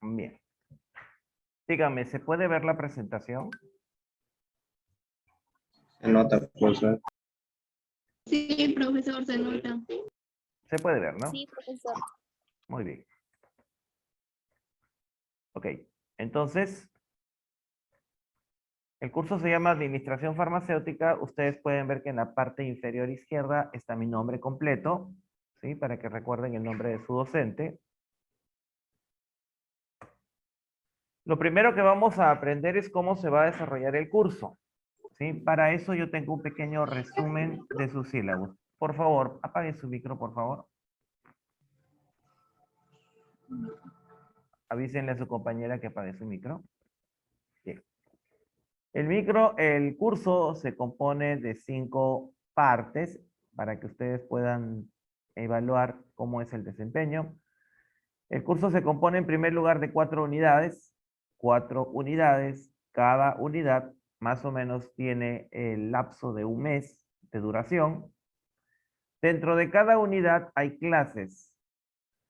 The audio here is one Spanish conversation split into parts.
Bien. Dígame, ¿se puede ver la presentación? Se nota, profesor. Sí, profesor, se nota. Se puede ver, ¿no? Sí, profesor. Muy bien. Ok, entonces, el curso se llama Administración Farmacéutica. Ustedes pueden ver que en la parte inferior izquierda está mi nombre completo, ¿sí? Para que recuerden el nombre de su docente. Lo primero que vamos a aprender es cómo se va a desarrollar el curso, ¿sí? Para eso yo tengo un pequeño resumen de su sílabus. Por favor, apague su micro, por favor. Avísenle a su compañera que apague su micro. Bien. El curso se compone de 5 partes para que ustedes puedan evaluar cómo es el desempeño. El curso se compone en primer lugar de 4 unidades. 4 unidades. Cada unidad más o menos tiene el lapso de un mes de duración. Dentro de cada unidad hay clases.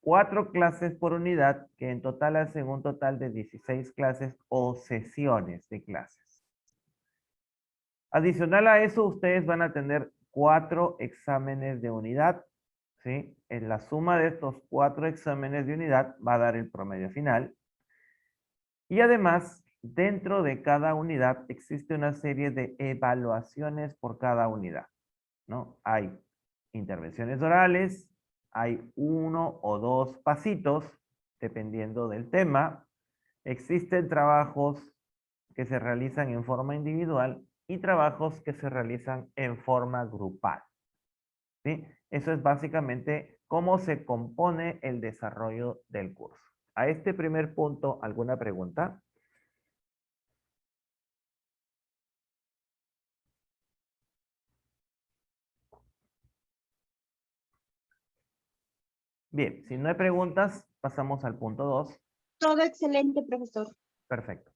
4 clases por unidad que en total hacen un total de 16 clases o sesiones de clases. Adicional a eso, ustedes van a tener 4 exámenes de unidad, ¿sí? En la suma de estos 4 exámenes de unidad va a dar el promedio final. Y además, dentro de cada unidad existe una serie de evaluaciones por cada unidad, ¿no? Hay intervenciones orales, hay 1 o 2 pasitos, dependiendo del tema. Existen trabajos que se realizan en forma individual y trabajos que se realizan en forma grupal. ¿Sí? Eso es básicamente cómo se compone el desarrollo del curso. A este primer punto, ¿alguna pregunta? Bien, si no hay preguntas, pasamos al punto 2. Todo excelente, profesor. Perfecto.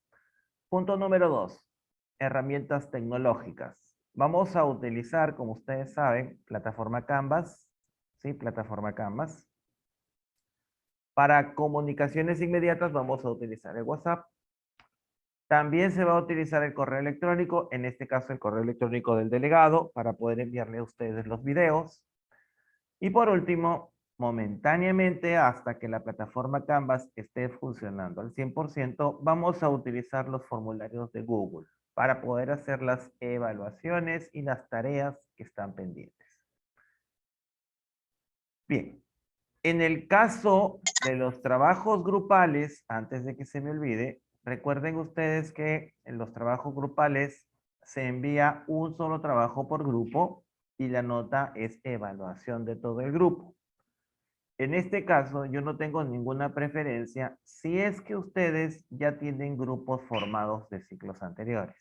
Punto número 2. Herramientas tecnológicas. Vamos a utilizar, como ustedes saben, plataforma Canvas. ¿Sí? Plataforma Canvas. Para comunicaciones inmediatas vamos a utilizar el WhatsApp. También se va a utilizar el correo electrónico, en este caso el correo electrónico del delegado, para poder enviarle a ustedes los videos. Y por último, momentáneamente, hasta que la plataforma Canvas esté funcionando al 100%, vamos a utilizar los formularios de Google para poder hacer las evaluaciones y las tareas que están pendientes. Bien, en el caso de los trabajos grupales, antes de que se me olvide, recuerden ustedes que en los trabajos grupales se envía un solo trabajo por grupo y la nota es evaluación de todo el grupo. En este caso, yo no tengo ninguna preferencia si es que ustedes ya tienen grupos formados de ciclos anteriores.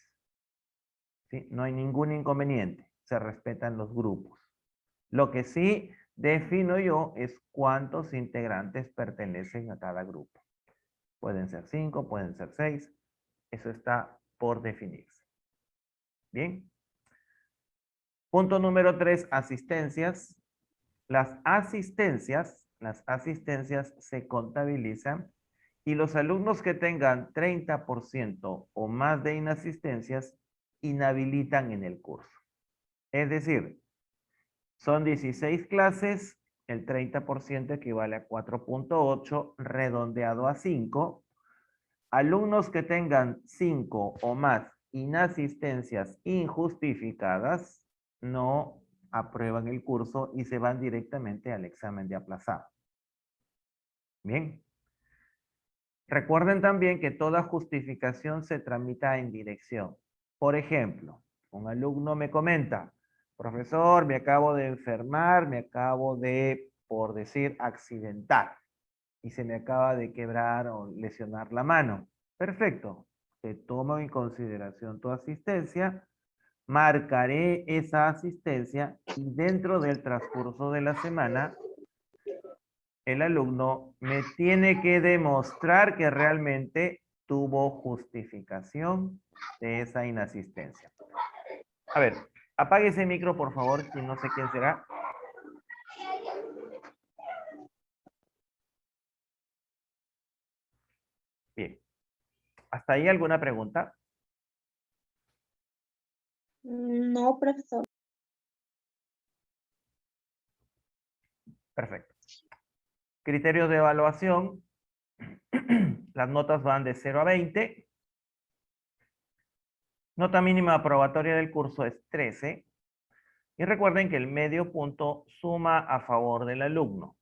¿Sí? No hay ningún inconveniente, se respetan los grupos. Lo que sí defino yo es cuántos integrantes pertenecen a cada grupo. Pueden ser 5, pueden ser 6. Eso está por definirse. Bien. Punto número 3, asistencias. Las asistencias se contabilizan y los alumnos que tengan 30% o más de inasistencias inhabilitan en el curso. Es decir, son 16 clases, el 30% equivale a 4.8, redondeado a 5. Alumnos que tengan 5 o más inasistencias injustificadas no aprueban el curso y se van directamente al examen de aplazado. Bien. Recuerden también que toda justificación se tramita en dirección. Por ejemplo, un alumno me comenta, profesor, me acabo de enfermar, me acabo de, por decir, accidentar y se me acaba de quebrar o lesionar la mano. Perfecto. Te tomo en consideración tu asistencia, marcaré esa asistencia y dentro del transcurso de la semana el alumno me tiene que demostrar que realmente tuvo justificación de esa inasistencia. A ver, apague ese micro, por favor, que no sé quién será. Bien. ¿Hasta ahí alguna pregunta? No, profesor. Perfecto. Criterios de evaluación. Las notas van de 0 a 20. Nota mínima aprobatoria del curso es 13. Y recuerden que el medio punto suma a favor del alumno.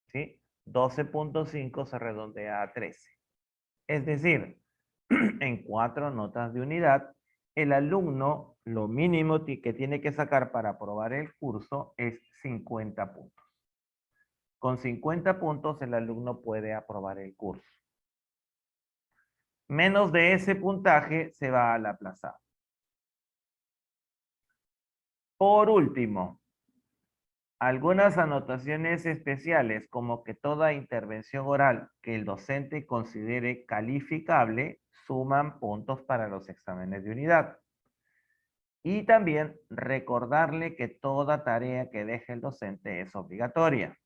¿Sí? 12.5 se redondea a 13. Es decir, en 4 notas de unidad, el alumno lo mínimo que tiene que sacar para aprobar el curso es 50 puntos. Con 50 puntos el alumno puede aprobar el curso. Menos de ese puntaje se va al aplazado. Por último, algunas anotaciones especiales, como que toda intervención oral que el docente considere calificable, suman puntos para los exámenes de unidad. Y también recordarle que toda tarea que deje el docente es obligatoria.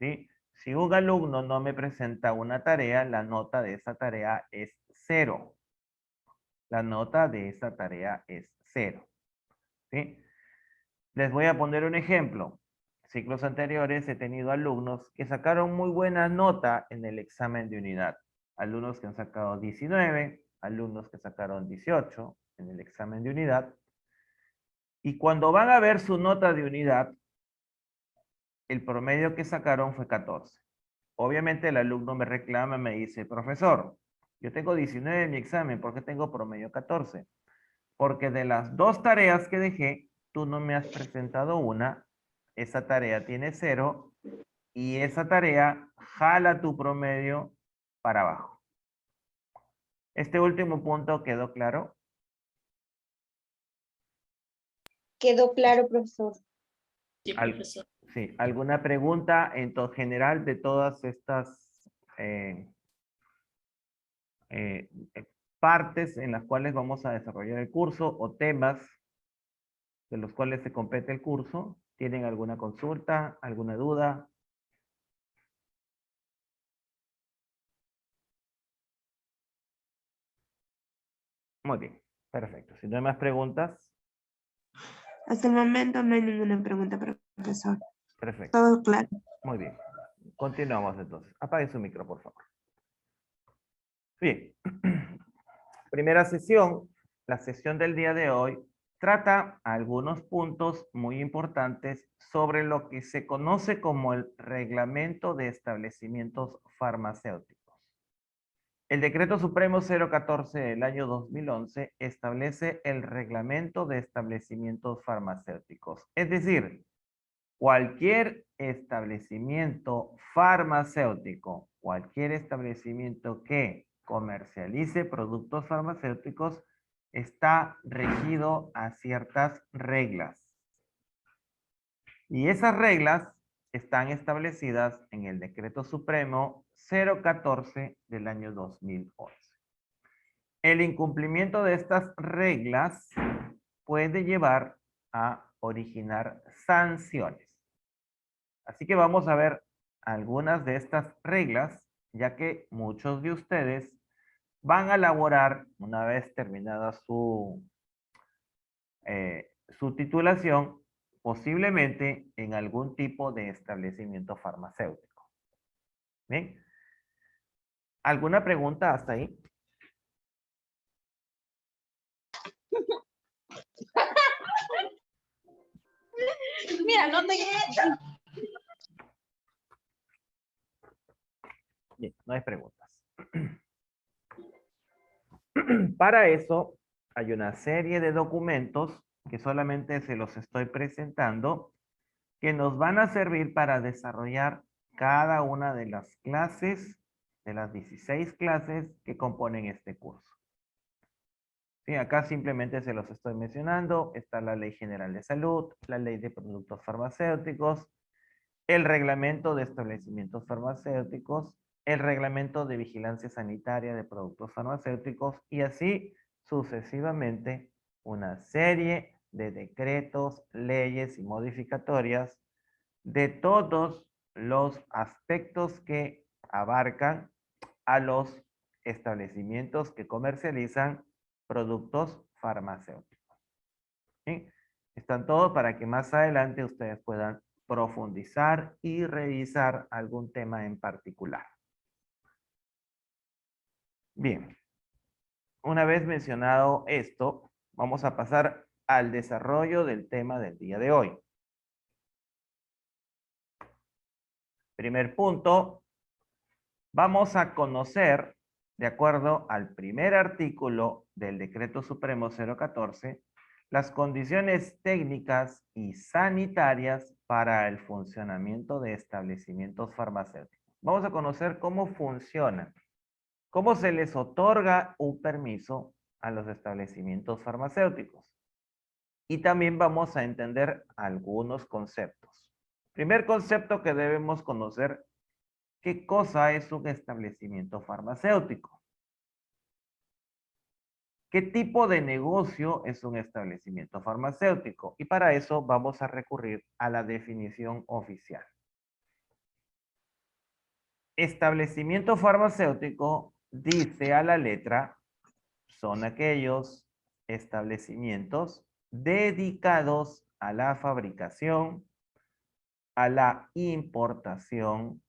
¿Sí? Si un alumno no me presenta una tarea, la nota de esa tarea es 0. La nota de esa tarea es 0. ¿Sí? Les voy a poner un ejemplo. Ciclos anteriores he tenido alumnos que sacaron muy buena nota en el examen de unidad. Alumnos que han sacado 19, alumnos que sacaron 18 en el examen de unidad. Y cuando van a ver su nota de unidad, el promedio que sacaron fue 14. Obviamente el alumno me reclama, me dice, profesor, yo tengo 19 en mi examen, ¿por qué tengo promedio 14? Porque de las 2 tareas que dejé, tú no me has presentado una, esa tarea tiene 0 y esa tarea jala tu promedio para abajo. Este último punto quedó claro. Quedó claro, profesor. Sí, profesor. Sí, ¿alguna pregunta en general de todas estas partes en las cuales vamos a desarrollar el curso o temas de los cuales se compete el curso? ¿Tienen alguna consulta, alguna duda? Muy bien, perfecto. Si no hay más preguntas, Hasta el momento no hay ninguna pregunta, profesor. perfecto. Todo claro. Muy bien. Continuamos entonces. Apague su micro, por favor. Bien. Primera sesión, la sesión del día de hoy, trata algunos puntos muy importantes sobre lo que se conoce como el Reglamento de Establecimientos Farmacéuticos. El Decreto Supremo 014 del año 2011 establece el Reglamento de Establecimientos Farmacéuticos. Es decir, cualquier establecimiento farmacéutico, cualquier establecimiento que comercialice productos farmacéuticos, está regido a ciertas reglas. Y esas reglas están establecidas en el Decreto Supremo 014 del año 2011. El incumplimiento de estas reglas puede llevar a originar sanciones. Así que vamos a ver algunas de estas reglas, ya que muchos de ustedes van a elaborar, una vez terminada su titulación, posiblemente en algún tipo de establecimiento farmacéutico. ¿Bien? ¿Alguna pregunta hasta ahí? Mira, no te quedas. Bien, no hay preguntas. Para eso hay una serie de documentos que solamente se los estoy presentando que nos van a servir para desarrollar cada una de las clases, de las 16 clases que componen este curso. Sí, acá simplemente se los estoy mencionando. Está la Ley General de Salud, la Ley de Productos Farmacéuticos, el Reglamento de Establecimientos Farmacéuticos, el Reglamento de Vigilancia Sanitaria de Productos Farmacéuticos y así sucesivamente una serie de decretos, leyes y modificatorias de todos los aspectos que abarcan a los establecimientos que comercializan productos farmacéuticos. ¿Sí? Están todos para que más adelante ustedes puedan profundizar y revisar algún tema en particular. Bien, una vez mencionado esto, vamos a pasar al desarrollo del tema del día de hoy. Primer punto, vamos a conocer, de acuerdo al primer artículo del Decreto Supremo 014, las condiciones técnicas y sanitarias para el funcionamiento de establecimientos farmacéuticos. Vamos a conocer cómo funcionan, cómo se les otorga un permiso a los establecimientos farmacéuticos. Y también vamos a entender algunos conceptos. Primer concepto que debemos conocer, ¿qué cosa es un establecimiento farmacéutico? ¿Qué tipo de negocio es un establecimiento farmacéutico? Y para eso vamos a recurrir a la definición oficial. Establecimiento farmacéutico, dice a la letra, son aquellos establecimientos dedicados a la fabricación, a la importación,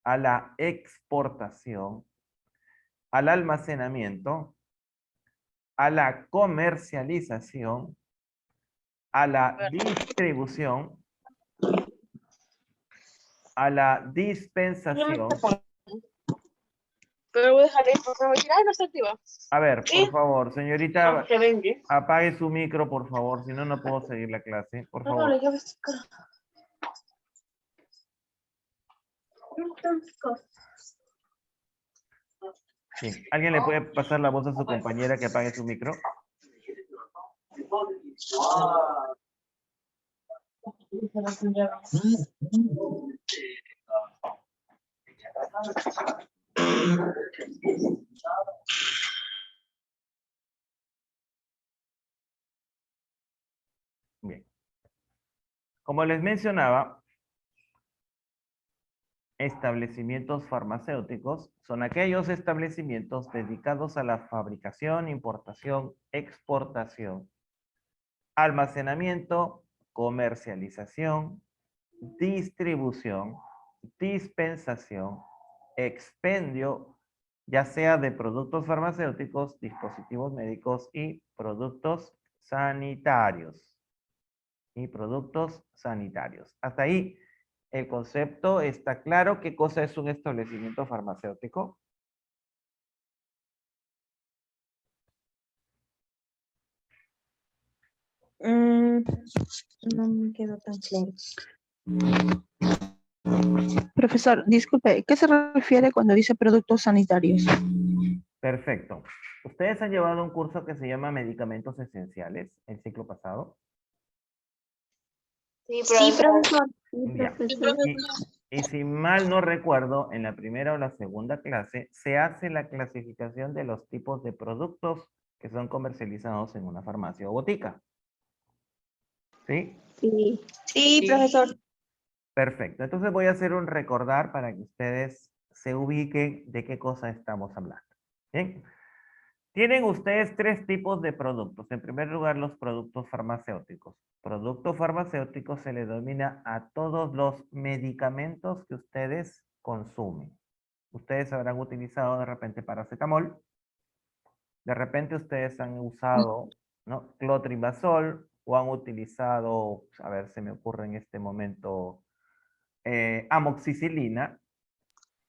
a la exportación, al almacenamiento, a la comercialización, a la distribución, a la dispensación. Pero voy a dejar esto, se me va a decir, ay, no está activa. A ver, por favor, señorita, Que vengue. apague su micro, por favor, si no, no puedo seguir la clase, por No, favor. no, ya ves. Sí. ¿Alguien le puede pasar la voz a su compañera que apague su micro? Bien. Como les mencionaba, establecimientos farmacéuticos son aquellos establecimientos dedicados a la fabricación, importación, exportación, almacenamiento, comercialización, distribución, dispensación, expendio, ya sea de productos farmacéuticos, dispositivos médicos y productos sanitarios. Y productos sanitarios. Hasta ahí el concepto está claro. ¿Qué cosa es un establecimiento farmacéutico? No me quedó tan claro. Profesor, disculpe, ¿qué se refiere cuando dice productos sanitarios? Perfecto. Ustedes han llevado un curso que se llama Medicamentos Esenciales el ciclo pasado. Sí, Sí, profesor. Sí, Ya. profesor. Y si mal no recuerdo, en la primera o la segunda clase se hace la clasificación de los tipos de productos que son comercializados en una farmacia o botica. ¿Sí? Sí, sí, profesor. Perfecto. Entonces voy a hacer un recordar para que ustedes se ubiquen de qué cosa estamos hablando. Bien. Tienen ustedes tres tipos de productos. En primer lugar, los productos farmacéuticos. Producto farmacéutico se le denomina a todos los medicamentos que ustedes consumen. Ustedes habrán utilizado de repente paracetamol. De repente ustedes han usado, ¿no?, clotrimazol o han utilizado, a ver, se me ocurre en este momento, amoxicilina.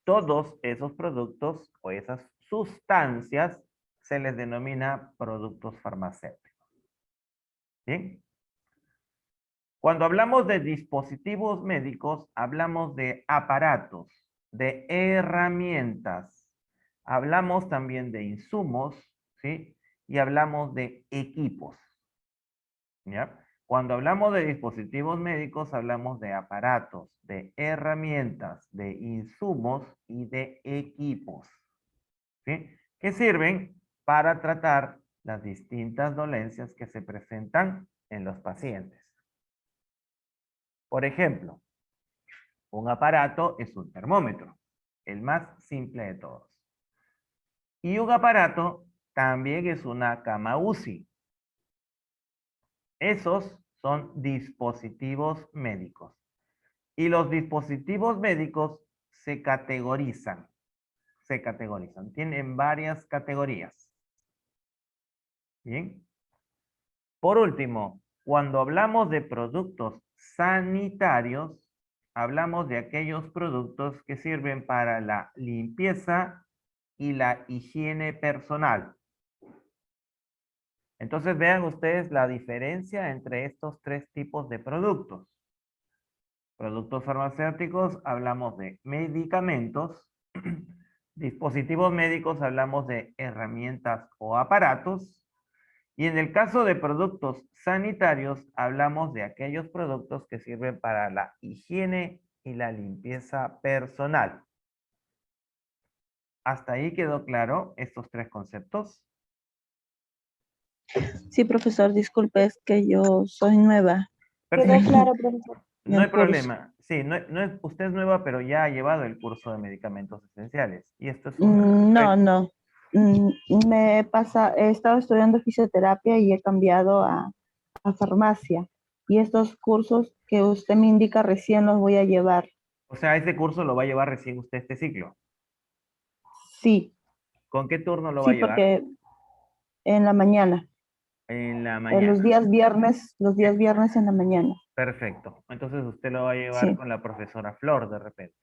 Todos esos productos o esas sustancias se les denomina productos farmacéuticos. ¿Bien? Cuando hablamos de dispositivos médicos, hablamos de aparatos, de herramientas. Hablamos también de insumos, ¿sí? Y hablamos de equipos. ¿Ya? Cuando hablamos de dispositivos médicos, hablamos de aparatos, de herramientas, de insumos y de equipos. ¿Sí? Que sirven para tratar las distintas dolencias que se presentan en los pacientes. Por ejemplo, un aparato es un termómetro, el más simple de todos. Y un aparato también es una cama UCI. Esos son dispositivos médicos. Y los dispositivos médicos se categorizan. Tienen varias categorías. Bien. Por último, cuando hablamos de productos sanitarios, hablamos de aquellos productos que sirven para la limpieza y la higiene personal. Entonces vean ustedes la diferencia entre estos tres tipos de productos. Productos farmacéuticos, hablamos de medicamentos. Dispositivos médicos, hablamos de herramientas o aparatos. Y en el caso de productos sanitarios, hablamos de aquellos productos que sirven para la higiene y la limpieza personal. ¿Hasta ahí quedó claro estos tres conceptos? Sí, profesor, disculpe, es que yo soy nueva. Quedó Perfecto. claro, profesor. No hay el curso. problema. Sí, usted es nueva, pero ya ha llevado el curso de medicamentos esenciales. Y esto es un... No. He estado estudiando fisioterapia y he cambiado a farmacia. Y estos cursos que usted me indica recién los voy a llevar. O sea, ese curso lo va a llevar recién usted este ciclo. Sí, ¿Con qué turno lo va a sí, llevar? porque en la mañana. En la Los mañana. días viernes en la mañana. Perfecto. Entonces usted lo va a llevar Sí. con la profesora Flor de repente.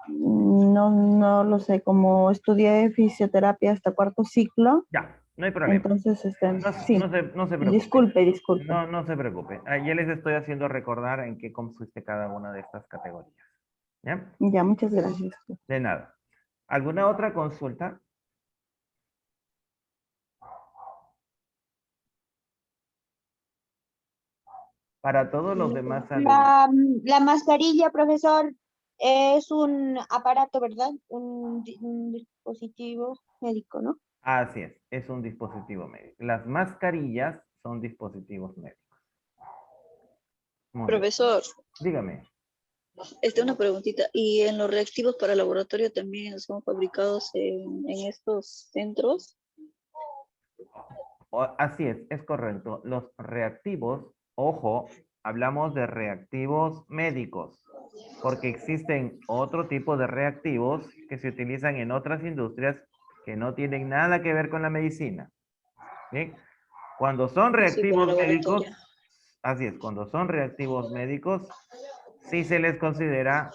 No lo sé, como estudié fisioterapia hasta cuarto ciclo, Ya, no hay problema. entonces, sí, No se preocupe. disculpe. No se preocupe. Ah, ya les estoy haciendo recordar en qué consiste cada una de estas categorías. ¿Ya? Ya, muchas gracias. De nada. ¿Alguna otra consulta? Para todos los demás alumnos. La mascarilla, profesor, es un aparato, ¿verdad? Un dispositivo médico, ¿no? Así es un dispositivo médico. Las mascarillas son dispositivos médicos. Muy bien. Profesor, Dígame. una preguntita. ¿Y en los reactivos para laboratorio también son fabricados en estos centros? Así es correcto. Los reactivos, ojo, hablamos de reactivos médicos, porque existen otro tipo de reactivos que se utilizan en otras industrias que no tienen nada que ver con la medicina. ¿Bien? Cuando son Sí, para reactivos médicos, laboratorio. así es, cuando son reactivos médicos, sí se les considera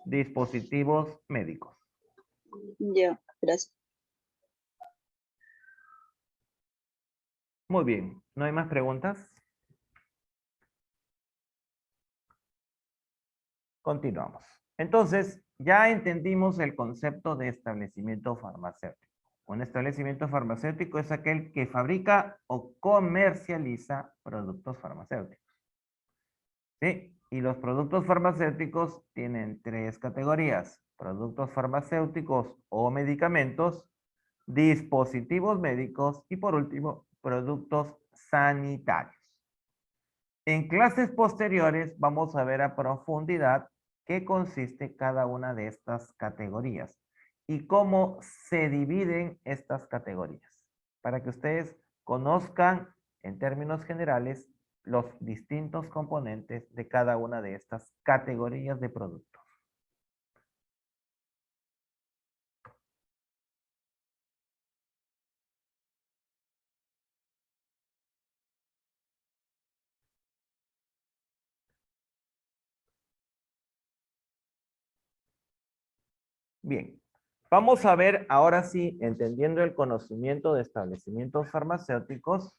dispositivos médicos. Ya, gracias. Muy bien, ¿no hay más preguntas? Continuamos. Entonces, ya entendimos el concepto de establecimiento farmacéutico. Un establecimiento farmacéutico es aquel que fabrica o comercializa productos farmacéuticos. ¿Sí? Y los productos farmacéuticos tienen tres categorías: productos farmacéuticos o medicamentos, dispositivos médicos y por último, productos sanitarios. En clases posteriores vamos a ver a profundidad qué consiste cada una de estas categorías y cómo se dividen estas categorías, para que ustedes conozcan en términos generales los distintos componentes de cada una de estas categorías de productos. Bien, vamos a ver ahora sí, entendiendo el conocimiento de establecimientos farmacéuticos,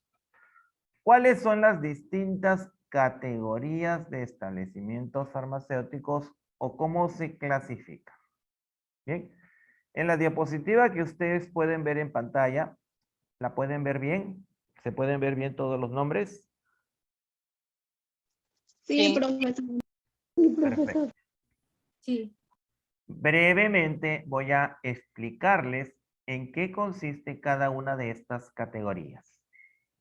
¿cuáles son las distintas categorías de establecimientos farmacéuticos o cómo se clasifican? Bien, en la diapositiva que ustedes pueden ver en pantalla, ¿la pueden ver bien? ¿Se pueden ver bien todos los nombres? Sí, Sí. profesor. Perfecto. Sí. Brevemente voy a explicarles en qué consiste cada una de estas categorías.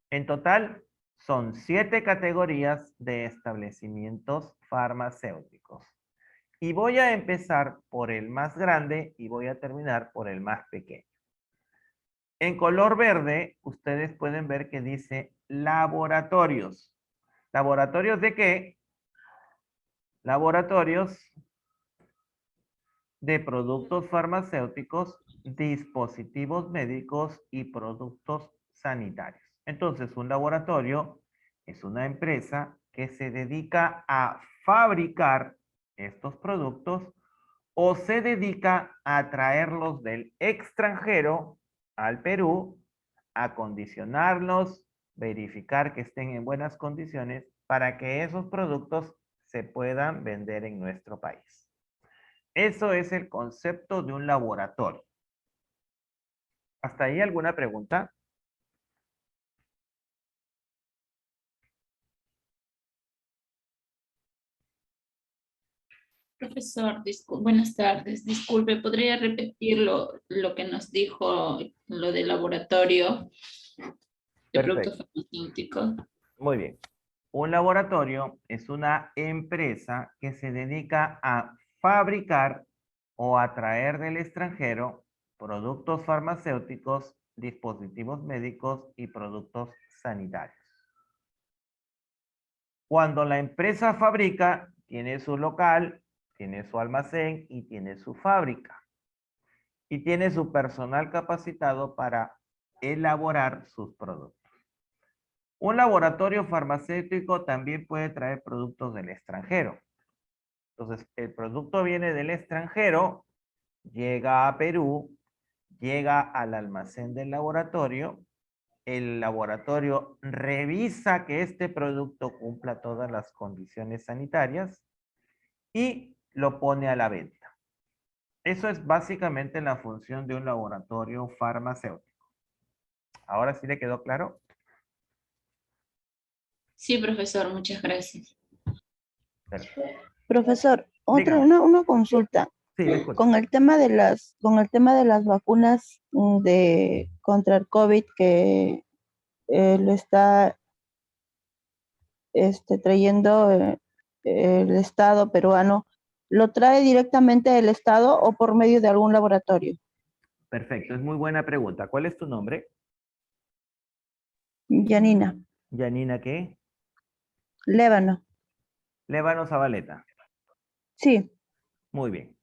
En total, son 7 categorías de establecimientos farmacéuticos. Y voy a empezar por el más grande y voy a terminar por el más pequeño. En color verde, ustedes pueden ver que dice laboratorios. ¿Laboratorios de qué? Laboratorios de productos farmacéuticos, dispositivos médicos y productos sanitarios. Entonces, un laboratorio es una empresa que se dedica a fabricar estos productos o se dedica a traerlos del extranjero al Perú, acondicionarlos, verificar que estén en buenas condiciones para que esos productos se puedan vender en nuestro país. Eso es el concepto de un laboratorio. ¿Hasta ahí alguna pregunta? Profesor, buenas tardes. Disculpe, ¿podría repetir lo que nos dijo, lo del laboratorio de productos Perfecto. farmacéuticos? Muy bien. Un laboratorio es una empresa que se dedica a fabricar o a traer del extranjero productos farmacéuticos, dispositivos médicos y productos sanitarios. Cuando la empresa fabrica, tiene su local, tiene su almacén y tiene su fábrica. Y tiene su personal capacitado para elaborar sus productos. Un laboratorio farmacéutico también puede traer productos del extranjero. Entonces, el producto viene del extranjero, llega a Perú, llega al almacén del laboratorio, el laboratorio revisa que este producto cumpla todas las condiciones sanitarias y lo pone a la venta. Eso es básicamente la función de un laboratorio farmacéutico. ¿Ahora sí le quedó claro? Sí, profesor, muchas gracias. Perfecto. Profesor, Dígame. una consulta. Sí, le escucho. Con el tema de las vacunas contra el COVID que lo está trayendo el Estado peruano, ¿lo trae directamente el Estado o por medio de algún laboratorio? Perfecto, es muy buena pregunta. ¿Cuál es tu nombre? Yanina, Yanina, ¿qué? Lébano. Lébano Zabaleta. Sí, Muy bien.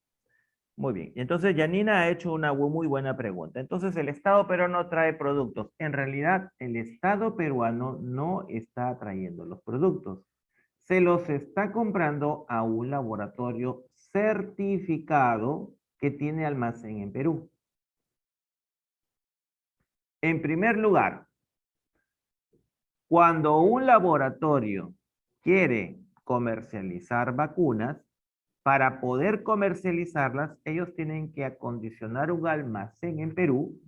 Muy bien. Entonces, Yanina ha hecho una muy buena pregunta. Entonces, el Estado peruano trae productos. En realidad, el Estado peruano no está trayendo los productos. Se los está comprando a un laboratorio certificado que tiene almacén en Perú. En primer lugar, cuando un laboratorio quiere comercializar vacunas, para poder comercializarlas, ellos tienen que acondicionar un almacén en Perú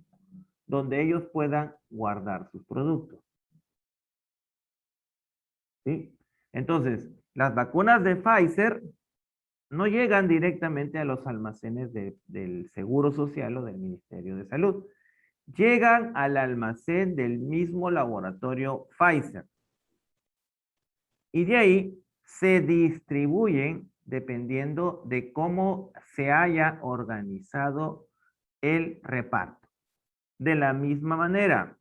donde ellos puedan guardar sus productos. ¿Sí? Entonces, las vacunas de Pfizer no llegan directamente a los almacenes del Seguro Social o del Ministerio de Salud. Llegan al almacén del mismo laboratorio Pfizer. Y de ahí se distribuyen dependiendo de cómo se haya organizado el reparto. De la misma manera,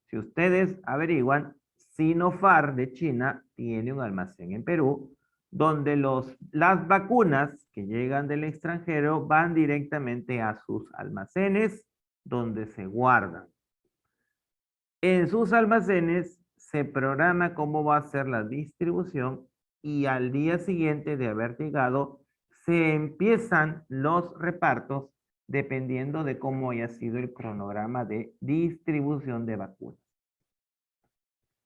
si ustedes averiguan, Sinopharm de China tiene un almacén en Perú donde las vacunas que llegan del extranjero van directamente a sus almacenes donde se guardan. En sus almacenes se programa cómo va a ser la distribución y al día siguiente de haber llegado se empiezan los repartos dependiendo de cómo haya sido el cronograma de distribución de vacunas.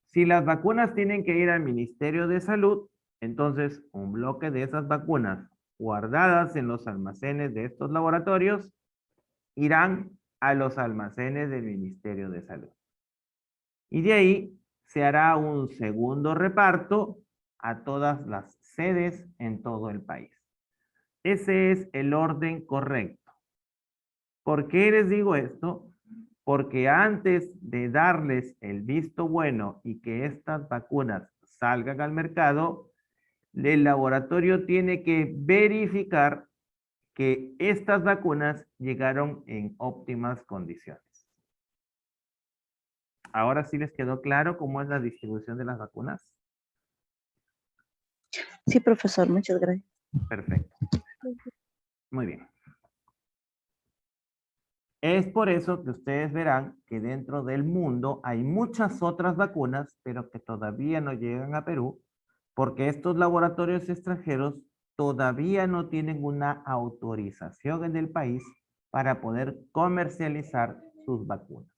Si las vacunas tienen que ir al Ministerio de Salud, entonces un bloque de esas vacunas guardadas en los almacenes de estos laboratorios irán a los almacenes del Ministerio de Salud. Y de ahí se hará un segundo reparto a todas las sedes en todo el país. Ese es el orden correcto. ¿Por qué les digo esto? Porque antes de darles el visto bueno y que estas vacunas salgan al mercado, el laboratorio tiene que verificar que estas vacunas llegaron en óptimas condiciones. Ahora sí les quedó claro cómo es la distribución de las vacunas. Sí, profesor, muchas gracias. Perfecto. Muy bien. Es por eso que ustedes verán que dentro del mundo hay muchas otras vacunas, pero que todavía no llegan a Perú, porque estos laboratorios extranjeros todavía no tienen una autorización en el país para poder comercializar sus vacunas.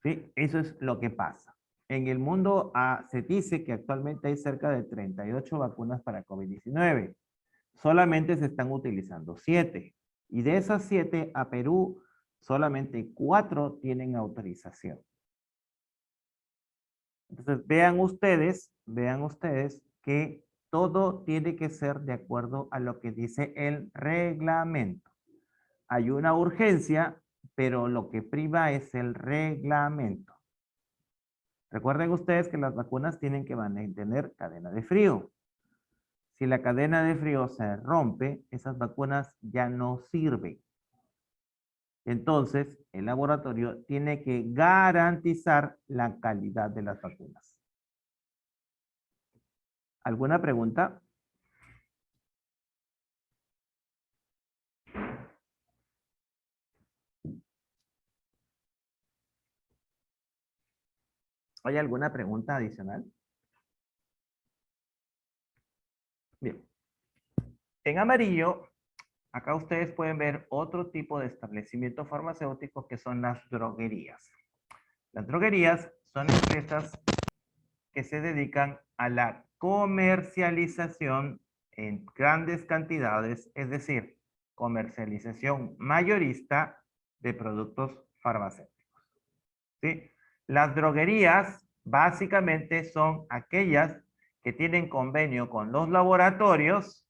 ¿Sí? Eso es lo que pasa. En el mundo se dice que actualmente hay cerca de 38 vacunas para COVID-19. Solamente se están utilizando 7. Y de esas 7, a Perú solamente 4 tienen autorización. Entonces, vean ustedes que todo tiene que ser de acuerdo a lo que dice el reglamento. Hay una urgencia, pero lo que priva es el reglamento. Recuerden ustedes que las vacunas tienen que mantener cadena de frío. Si la cadena de frío se rompe, esas vacunas ya no sirven. Entonces, el laboratorio tiene que garantizar la calidad de las vacunas. ¿Alguna pregunta? ¿Hay alguna pregunta adicional? Bien. En amarillo, acá ustedes pueden ver otro tipo de establecimiento farmacéutico que son las droguerías. Las droguerías son empresas que se dedican a la comercialización en grandes cantidades, es decir, comercialización mayorista de productos farmacéuticos. ¿Sí? Las droguerías básicamente son aquellas que tienen convenio con los laboratorios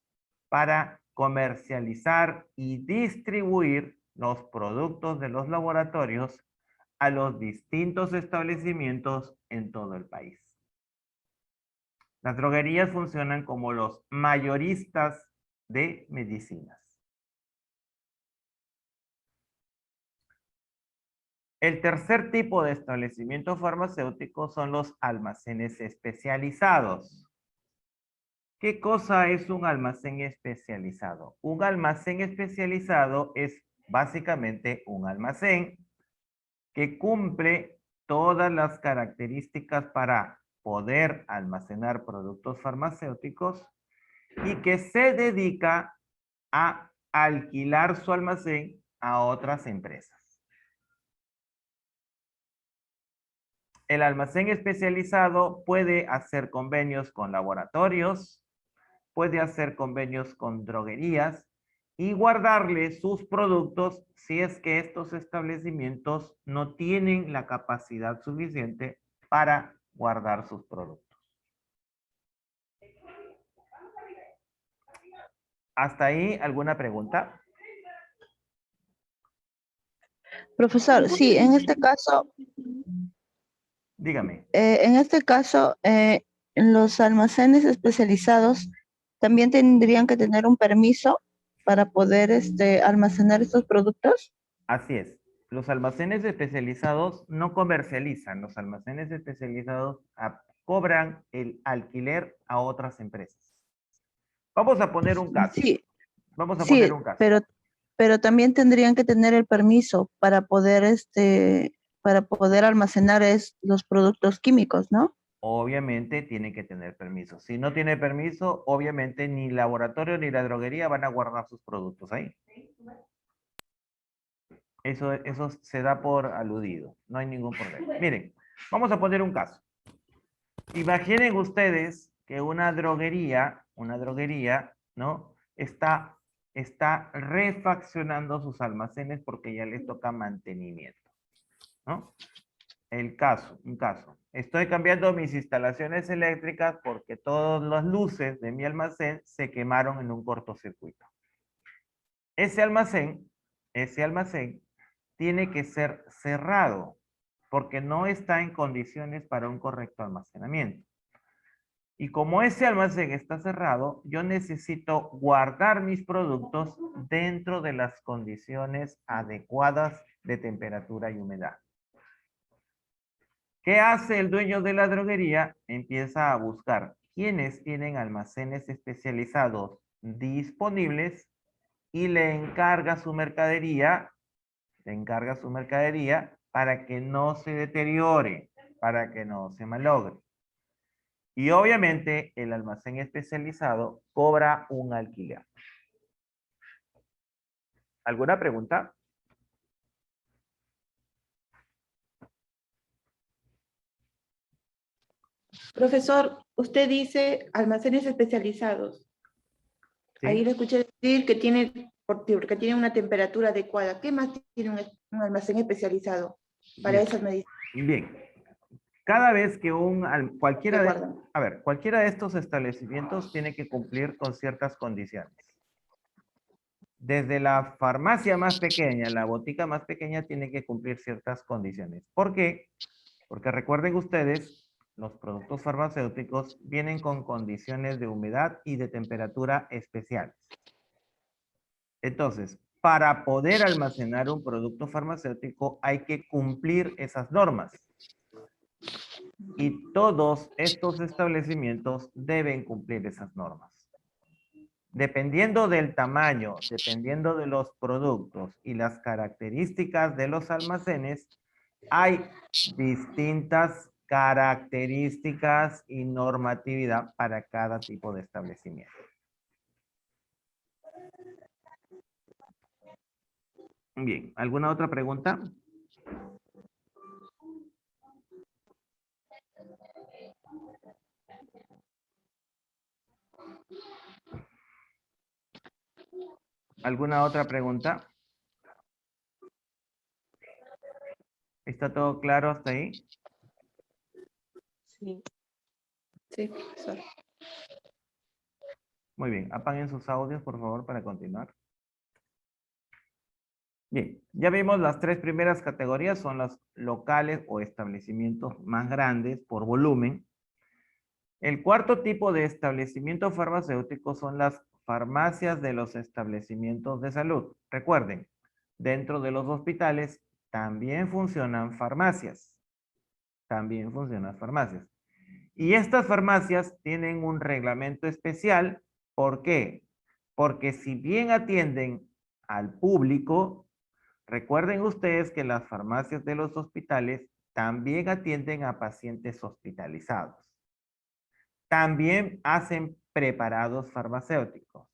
para comercializar y distribuir los productos de los laboratorios a los distintos establecimientos en todo el país. Las droguerías funcionan como los mayoristas de medicinas. El tercer tipo de establecimiento farmacéutico son los almacenes especializados. ¿Qué cosa es un almacén especializado? Un almacén especializado es básicamente un almacén que cumple todas las características para poder almacenar productos farmacéuticos y que se dedica a alquilar su almacén a otras empresas. El almacén especializado puede hacer convenios con laboratorios, puede hacer convenios con droguerías y guardarle sus productos si es que estos establecimientos no tienen la capacidad suficiente para guardar sus productos. ¿Hasta ahí alguna pregunta? Profesor, sí, en este caso, Dígame. los almacenes especializados también tendrían que tener un permiso para poder almacenar estos productos. Así es. Los almacenes especializados no comercializan. Los almacenes especializados cobran el alquiler a otras empresas. Vamos a poner un caso. Sí, Vamos a sí, poner un caso. pero también tendrían que tener el permiso para poder almacenar los productos químicos, ¿no? Obviamente tiene que tener permiso. Si no tiene permiso, obviamente ni el laboratorio ni la droguería van a guardar sus productos ahí. Eso se da por aludido. No hay ningún problema. Miren, vamos a poner un caso. Imaginen ustedes que una droguería, ¿no? Está refaccionando sus almacenes porque ya les toca mantenimiento, ¿no? Un caso. Estoy cambiando mis instalaciones eléctricas porque todas las luces de mi almacén se quemaron en un cortocircuito. Ese almacén tiene que ser cerrado porque no está en condiciones para un correcto almacenamiento. Y como ese almacén está cerrado, yo necesito guardar mis productos dentro de las condiciones adecuadas de temperatura y humedad. ¿Qué hace el dueño de la droguería? Empieza a buscar quiénes tienen almacenes especializados disponibles y le encarga su mercadería para que no se deteriore, para que no se malogre. Y obviamente el almacén especializado cobra un alquiler. ¿Alguna pregunta? Profesor, usted dice almacenes especializados. ¿Sí? Ahí lo escuché decir que que tiene una temperatura adecuada. ¿Qué más tiene un almacén especializado para Bien. esas medidas? Bien. Cada vez que cualquiera de estos establecimientos tiene que cumplir con ciertas condiciones. Desde la farmacia más pequeña, la botica más pequeña tiene que cumplir ciertas condiciones. ¿Por qué? Porque recuerden ustedes, los productos farmacéuticos vienen con condiciones de humedad y de temperatura especiales. Entonces, para poder almacenar un producto farmacéutico hay que cumplir esas normas. Y todos estos establecimientos deben cumplir esas normas. Dependiendo del tamaño, dependiendo de los productos y las características de los almacenes, hay distintas características y normatividad para cada tipo de establecimiento. Bien, ¿alguna otra pregunta? ¿Alguna otra pregunta? ¿Está todo claro hasta ahí? Sí. Sí, profesor. Muy bien, apaguen sus audios, por favor, para continuar. Bien, ya vimos las tres primeras categorías, son las locales o establecimientos más grandes por volumen. El cuarto tipo de establecimiento farmacéutico son las farmacias de los establecimientos de salud. Recuerden, dentro de los hospitales también funcionan farmacias. También funcionan farmacias. Y estas farmacias tienen un reglamento especial. ¿Por qué? Porque si bien atienden al público, recuerden ustedes que las farmacias de los hospitales también atienden a pacientes hospitalizados. También hacen preparados farmacéuticos.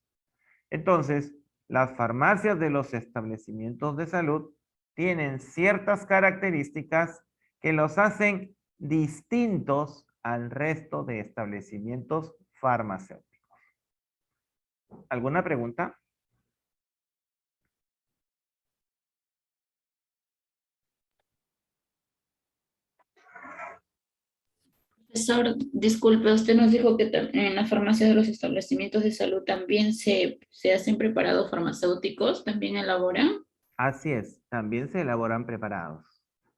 Entonces, las farmacias de los establecimientos de salud tienen ciertas características que los hacen distintos al resto de establecimientos farmacéuticos. ¿Alguna pregunta? Profesor, disculpe, usted nos dijo que en la farmacia de los establecimientos de salud también se hacen preparados farmacéuticos, ¿también elaboran? Así es, también se elaboran preparados.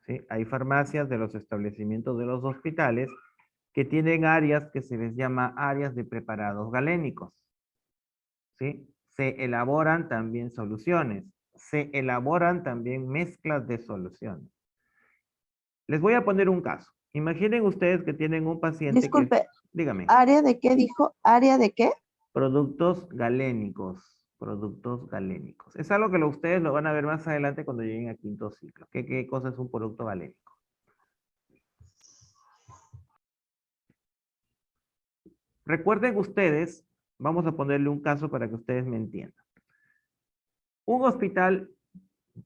¿Sí? Hay farmacias de los establecimientos de los hospitales que tienen áreas que se les llama áreas de preparados galénicos. ¿Sí? Se elaboran también soluciones, se elaboran también mezclas de soluciones. Les voy a poner un caso. Imaginen ustedes que tienen un paciente Disculpe, dígame. ¿área de qué dijo? ¿Área de qué? Productos galénicos. Productos galénicos. Es algo que ustedes lo van a ver más adelante cuando lleguen a quinto ciclo. ¿Qué cosa es un producto galénico? Recuerden ustedes, vamos a ponerle un caso para que ustedes me entiendan. Un hospital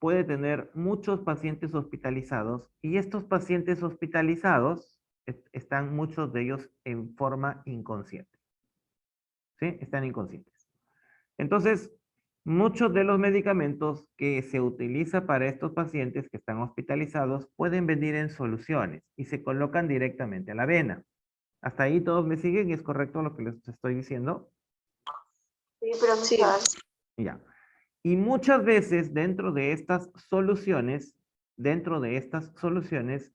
puede tener muchos pacientes hospitalizados y estos pacientes hospitalizados están muchos de ellos en forma inconsciente. ¿Sí? Están inconscientes. Entonces, muchos de los medicamentos que se utiliza para estos pacientes que están hospitalizados pueden venir en soluciones y se colocan directamente a la vena. ¿Hasta ahí todos me siguen? ¿Es correcto lo que les estoy diciendo? Sí, profesor. Ya. Y muchas veces dentro de estas soluciones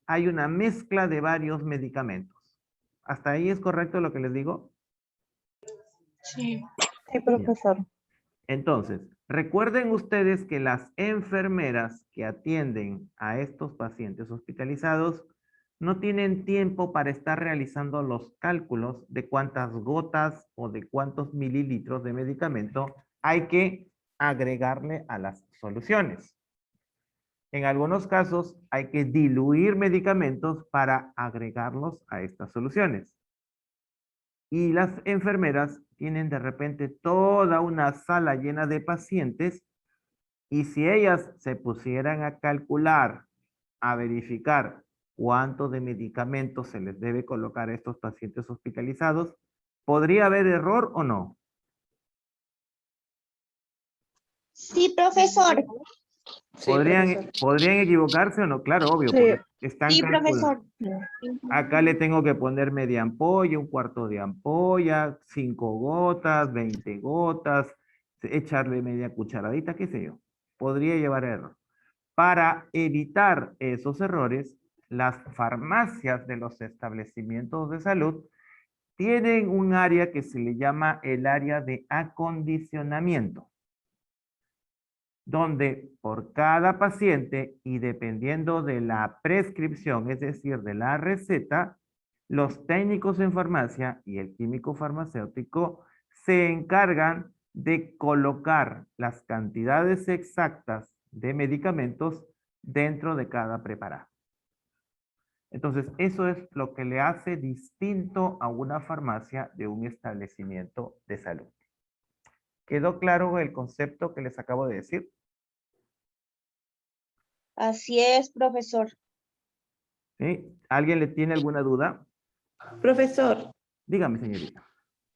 hay una mezcla de varios medicamentos. ¿Hasta ahí es correcto lo que les digo? Sí. Sí, profesor. Entonces, recuerden ustedes que las enfermeras que atienden a estos pacientes hospitalizados no tienen tiempo para estar realizando los cálculos de cuántas gotas o de cuántos mililitros de medicamento hay que agregarle a las soluciones. En algunos casos hay que diluir medicamentos para agregarlos a estas soluciones. Y las enfermeras tienen de repente toda una sala llena de pacientes y si ellas se pusieran a calcular, a verificar cuánto de medicamentos se les debe colocar a estos pacientes hospitalizados, ¿podría haber error o no? Sí, profesor. Sí, profesor. ¿Podrían equivocarse o no? Claro, obvio, Sí. porque están Sí, calculando. profesor. Acá le tengo que poner media ampolla, un cuarto de ampolla, 5 gotas, 20 gotas, echarle media cucharadita, qué sé yo. Podría llevar error. Para evitar esos errores, las farmacias de los establecimientos de salud tienen un área que se le llama el área de acondicionamiento, donde por cada paciente y dependiendo de la prescripción, es decir, de la receta, los técnicos en farmacia y el químico farmacéutico se encargan de colocar las cantidades exactas de medicamentos dentro de cada preparado. Entonces, eso es lo que le hace distinto a una farmacia de un establecimiento de salud. ¿Quedó claro el concepto que les acabo de decir? Así es, profesor. ¿Sí? ¿Alguien le tiene alguna duda? Profesor, Dígame, señorita.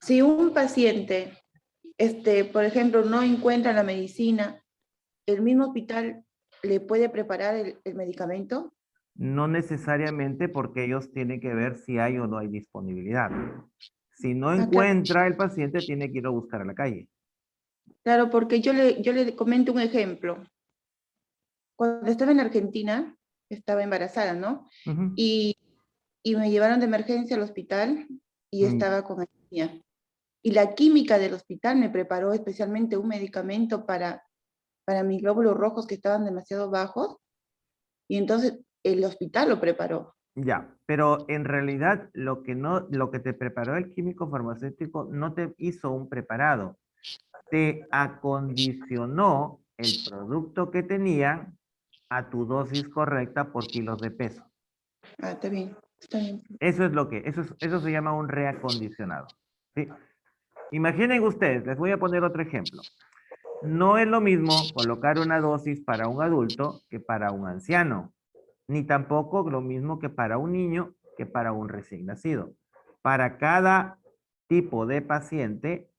si un paciente, por ejemplo, no encuentra la medicina, ¿el mismo hospital le puede preparar el medicamento? No necesariamente porque ellos tienen que ver si hay o no hay disponibilidad. Si no Claro. encuentra el paciente, tiene que ir a buscar a la calle. Claro, porque yo le comento un ejemplo. Cuando estaba en Argentina, estaba embarazada, ¿no? Ujú. Y me llevaron de emergencia al hospital y Mm. estaba con anemia. Y la química del hospital me preparó especialmente un medicamento para mis glóbulos rojos que estaban demasiado bajos. Y entonces el hospital lo preparó. Ya, pero en realidad lo que te preparó el químico farmacéutico no te hizo un preparado. Te acondicionó el producto que tenía a tu dosis correcta por kilos de peso. Ah, está bien, está bien. Eso se llama un reacondicionado. ¿Sí? Imaginen ustedes, les voy a poner otro ejemplo. No es lo mismo colocar una dosis para un adulto que para un anciano, ni tampoco lo mismo que para un niño que para un recién nacido. Para cada tipo de paciente,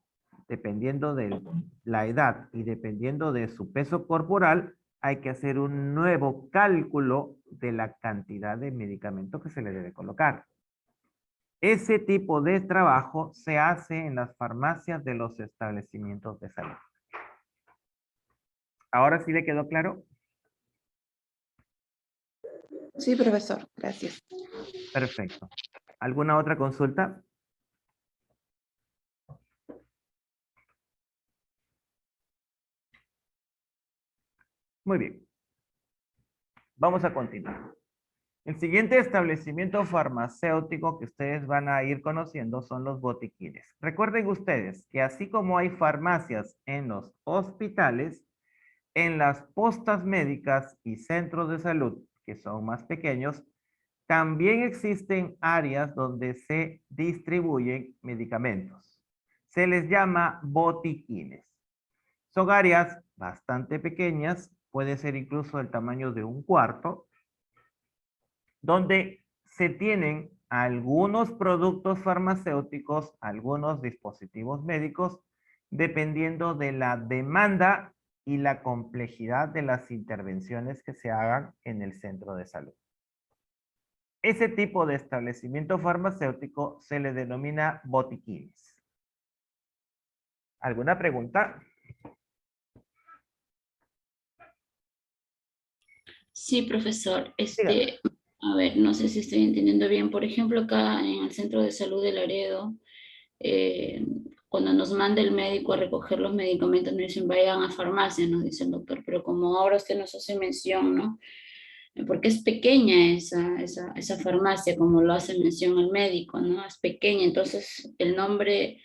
dependiendo de la edad y dependiendo de su peso corporal, hay que hacer un nuevo cálculo de la cantidad de medicamento que se le debe colocar. Ese tipo de trabajo se hace en las farmacias de los establecimientos de salud. ¿Ahora sí le quedó claro? Sí, profesor, gracias. Perfecto. ¿Alguna otra consulta? Muy bien. Vamos a continuar. El siguiente establecimiento farmacéutico que ustedes van a ir conociendo son los botiquines. Recuerden ustedes que así como hay farmacias en los hospitales, en las postas médicas y centros de salud, que son más pequeños, también existen áreas donde se distribuyen medicamentos. Se les llama botiquines. Son áreas bastante pequeñas, puede ser incluso el tamaño de un cuarto, donde se tienen algunos productos farmacéuticos, algunos dispositivos médicos, dependiendo de la demanda y la complejidad de las intervenciones que se hagan en el centro de salud. Ese tipo de establecimiento farmacéutico se le denomina botiquines. ¿Alguna pregunta? Sí, profesor. Dígame. A ver, no sé si estoy entendiendo bien. Por ejemplo, acá en el Centro de Salud de Laredo, cuando nos manda el médico a recoger los medicamentos, nos dicen vayan a farmacia, nos dice el doctor, pero como ahora usted nos hace mención, ¿no? Porque es pequeña esa farmacia, como lo hace mención el médico, ¿no? Es pequeña, entonces el nombre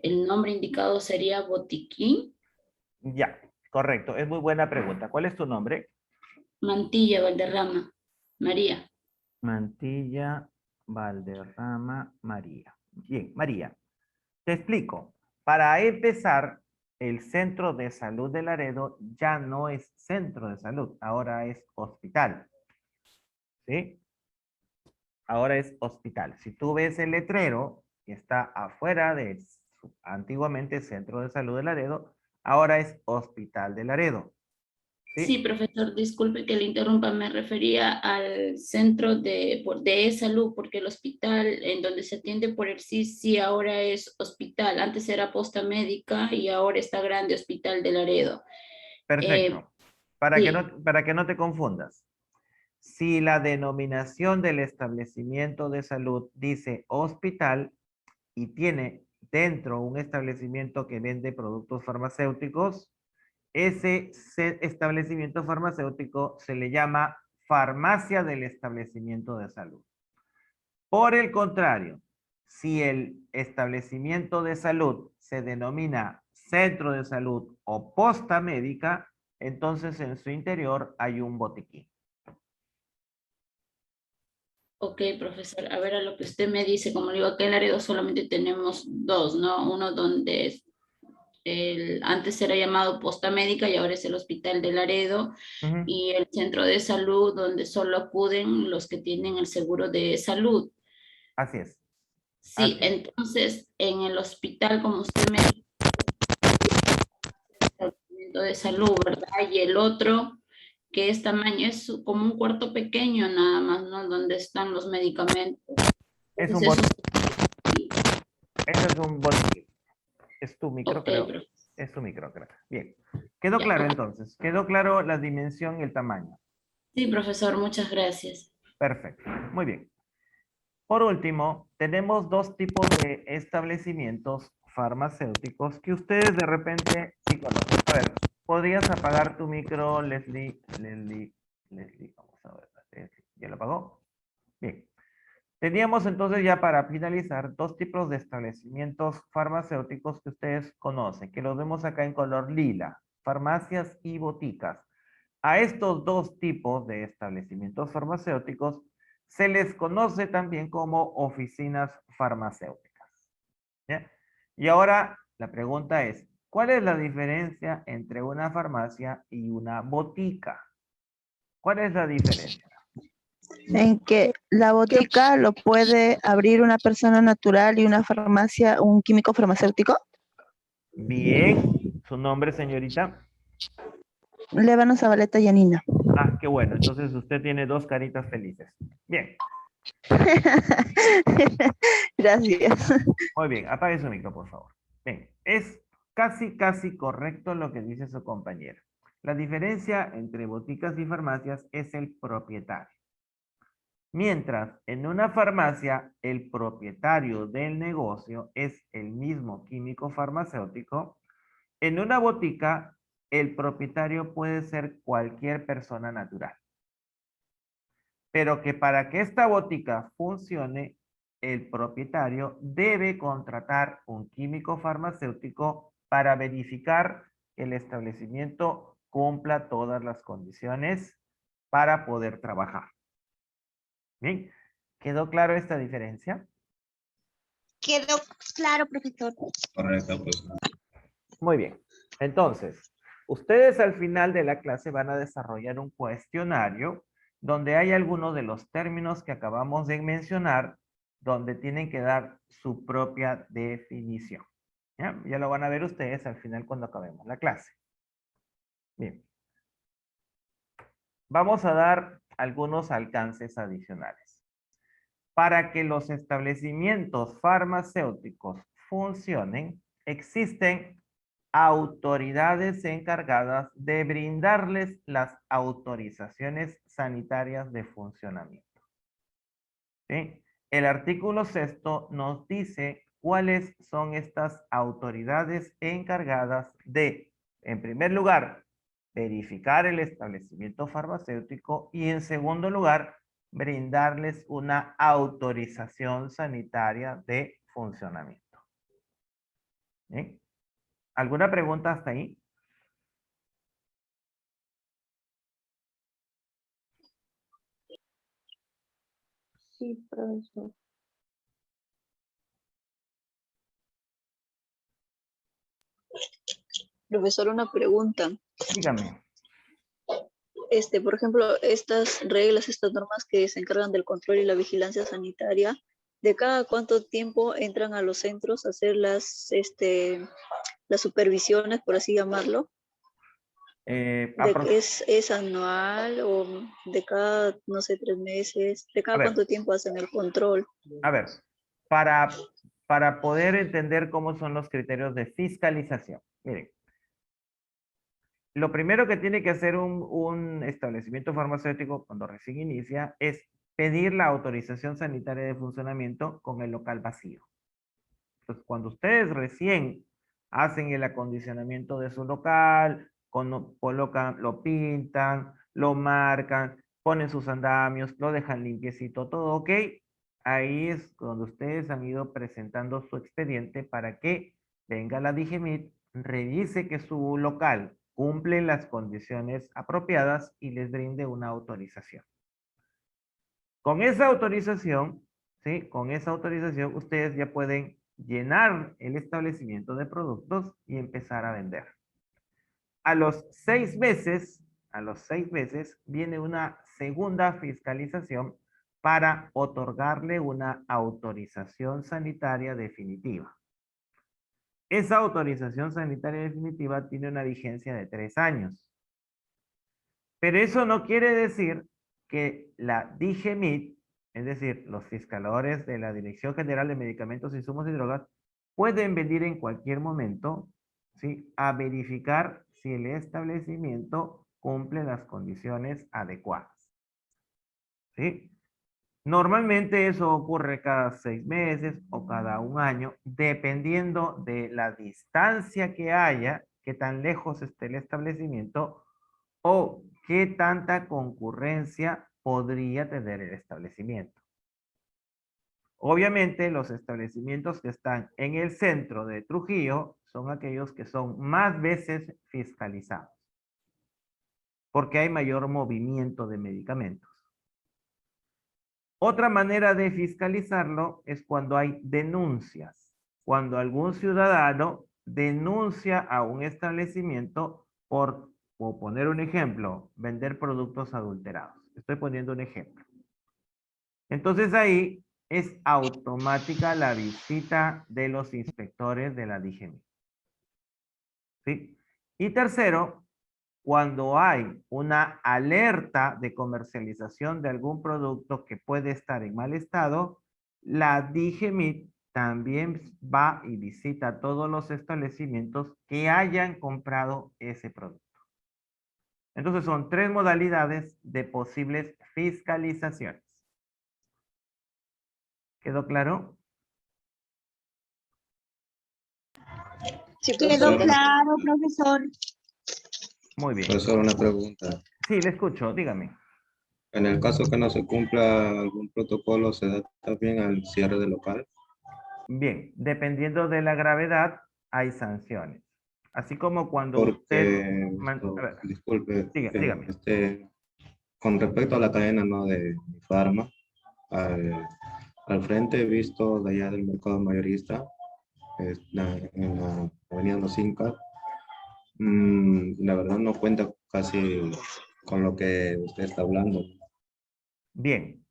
indicado sería botiquín. Ya, correcto. Es muy buena pregunta. ¿Cuál es tu nombre? Mantilla, Valderrama, María. Mantilla Valderrama María. Bien, María, te explico. Para empezar, el Centro de Salud de Laredo ya no es centro de salud, ahora es hospital. ¿Sí? Ahora es hospital. Si tú ves el letrero que está afuera de antiguamente Centro de Salud de Laredo, ahora es Hospital de Laredo. Sí, profesor, disculpe que le interrumpa, me refería al centro de salud, porque el hospital en donde se atiende por el CIS, sí, ahora es hospital. Antes era posta médica y ahora está grande Hospital de Laredo. Perfecto. Sí. Para que no te confundas. Si la denominación del establecimiento de salud dice hospital y tiene dentro un establecimiento que vende productos farmacéuticos, ese establecimiento farmacéutico se le llama farmacia del establecimiento de salud. Por el contrario, si el establecimiento de salud se denomina centro de salud o posta médica, entonces en su interior hay un botiquín. Ok, profesor, a ver a lo que usted me dice, como le digo, acá en Laredo solamente tenemos dos, ¿no? Uno donde antes era llamado posta médica y ahora es el Hospital de Laredo, Ujú. y el centro de salud donde solo acuden los que tienen el seguro de salud. Así es. Sí, Así es. entonces en el hospital, como usted me dice, establecimiento de salud, ¿verdad? Y el otro, que es tamaño, es como un cuarto pequeño nada más, ¿no? Donde están los medicamentos. Es un Entonces, botiquín. Ese es un botiquín. Es tu micro, ok, creo. pero Es tu micro, creo. Bien. ¿Quedó ya. claro entonces? ¿Quedó claro la dimensión y el tamaño? Sí, profesor, muchas gracias. Perfecto. Muy bien. Por último, tenemos dos tipos de establecimientos farmacéuticos que ustedes de repente sí conocen. A ver, ¿podrías apagar tu micro, Leslie? Leslie, vamos a ver. Leslie, ¿ya lo apagó? Bien. Teníamos entonces ya para finalizar dos tipos de establecimientos farmacéuticos que ustedes conocen, que los vemos acá en color lila, farmacias y boticas. A estos dos tipos de establecimientos farmacéuticos se les conoce también como oficinas farmacéuticas. ¿Ya? Y ahora la pregunta es, ¿cuál es la diferencia entre una farmacia y una botica? ¿Cuál es la diferencia? En que la botica lo puede abrir una persona natural y una farmacia, un químico farmacéutico. Bien, su nombre, señorita. Lébano, Zabaleta y Yanina. Ah, qué bueno. Entonces usted tiene dos caritas felices. Bien, Gracias. muy bien. Apague su micro, por favor. Bien, es casi correcto lo que dice su compañera. La diferencia entre boticas y farmacias es el propietario. Mientras en una farmacia el propietario del negocio es el mismo químico farmacéutico, en una botica el propietario puede ser cualquier persona natural. Pero que para que esta botica funcione, el propietario debe contratar un químico farmacéutico para verificar que el establecimiento cumpla todas las condiciones para poder trabajar. Bien, ¿quedó claro esta diferencia? Quedó claro, profesor. Correcto, pues. Muy bien. Entonces, ustedes al final de la clase van a desarrollar un cuestionario donde hay algunos de los términos que acabamos de mencionar, donde tienen que dar su propia definición. ¿Ya? Ya lo van a ver ustedes al final cuando acabemos la clase. Bien. Vamos a dar algunos alcances adicionales. Para que los establecimientos farmacéuticos funcionen, existen autoridades encargadas de brindarles las autorizaciones sanitarias de funcionamiento. ¿sí? El artículo 6º nos dice cuáles son estas autoridades encargadas de, en primer lugar, verificar el establecimiento farmacéutico y en segundo lugar, brindarles una autorización sanitaria de funcionamiento. ¿Sí? ¿Alguna pregunta hasta ahí? Sí, profesor. Profesor, una pregunta. Dígame. Por ejemplo, estas reglas, estas normas que se encargan del control y la vigilancia sanitaria, ¿de cada cuánto tiempo entran a los centros a hacer las supervisiones, por así llamarlo? ¿Es anual o de cada, no sé, 3 meses? ¿De cada cuánto tiempo hacen el control? A ver, para poder entender cómo son los criterios de fiscalización. Miren, lo primero que tiene que hacer un establecimiento farmacéutico cuando recién inicia es pedir la autorización sanitaria de funcionamiento con el local vacío. Entonces, cuando ustedes recién hacen el acondicionamiento de su local, colocan, lo pintan, lo marcan, ponen sus andamios, lo dejan limpiecito, todo ok, ahí es donde ustedes han ido presentando su expediente para que venga la DIGEMIT, revise que su local cumple las condiciones apropiadas y les brinde una autorización. Con esa autorización, ¿sí? Con esa autorización ustedes ya pueden llenar el establecimiento de productos y empezar a vender. A los 6 meses, viene una segunda fiscalización para otorgarle una autorización sanitaria definitiva. Esa autorización sanitaria definitiva tiene una vigencia de 3 años. Pero eso no quiere decir que la DIGEMIT, es decir, los fiscalizadores de la Dirección General de Medicamentos, Insumos y Drogas, pueden venir en cualquier momento, ¿sí?, a verificar si el establecimiento cumple las condiciones adecuadas. ¿Sí? Normalmente eso ocurre cada 6 meses o cada 1 año, dependiendo de la distancia que haya, qué tan lejos esté el establecimiento o qué tanta concurrencia podría tener el establecimiento. Obviamente, los establecimientos que están en el centro de Trujillo son aquellos que son más veces fiscalizados, porque hay mayor movimiento de medicamentos. Otra manera de fiscalizarlo es cuando hay denuncias. Cuando algún ciudadano denuncia a un establecimiento por poner un ejemplo, vender productos adulterados. Estoy poniendo un ejemplo. Entonces ahí es automática la visita de los inspectores de la DIGEMIT. ¿Sí? Y tercero, cuando hay una alerta de comercialización de algún producto que puede estar en mal estado, la DIGEMIT también va y visita todos los establecimientos que hayan comprado ese producto. Entonces son 3 modalidades de posibles fiscalizaciones. ¿Quedó claro? Sí, Quedó profesor. claro, profesor. Muy bien. Profesor, una pregunta. Sí, le escucho, dígame. En el caso que no se cumpla algún protocolo, ¿se da también al cierre del local? Bien, dependiendo de la gravedad, hay sanciones. Así como cuando usted... Porque, A ver, disculpe, dígame. con respecto a la cadena, ¿no?, de Farma, al frente he visto de allá del mercado mayorista, en la avenida Los Incas, la verdad no cuenta casi con lo que usted está hablando. Bien,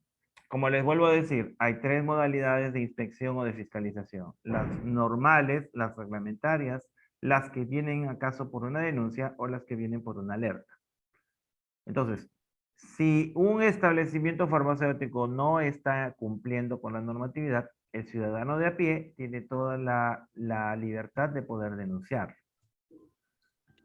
como les vuelvo a decir, hay 3 modalidades de inspección o de fiscalización. Las normales, las reglamentarias, las que vienen acaso por una denuncia o las que vienen por una alerta. Entonces, si un establecimiento farmacéutico no está cumpliendo con la normatividad, el ciudadano de a pie tiene toda la libertad de poder denunciar.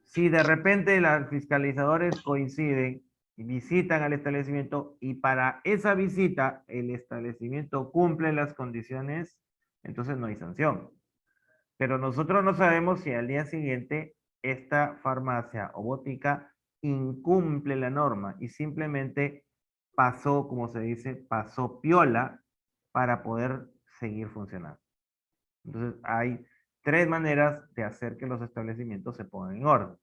Si de repente los fiscalizadores coinciden visitan al establecimiento y para esa visita el establecimiento cumple las condiciones, entonces no hay sanción. Pero nosotros no sabemos si al día siguiente esta farmacia o botica incumple la norma y simplemente pasó, como se dice, pasó piola para poder seguir funcionando. Entonces hay tres maneras de hacer que los establecimientos se pongan en orden.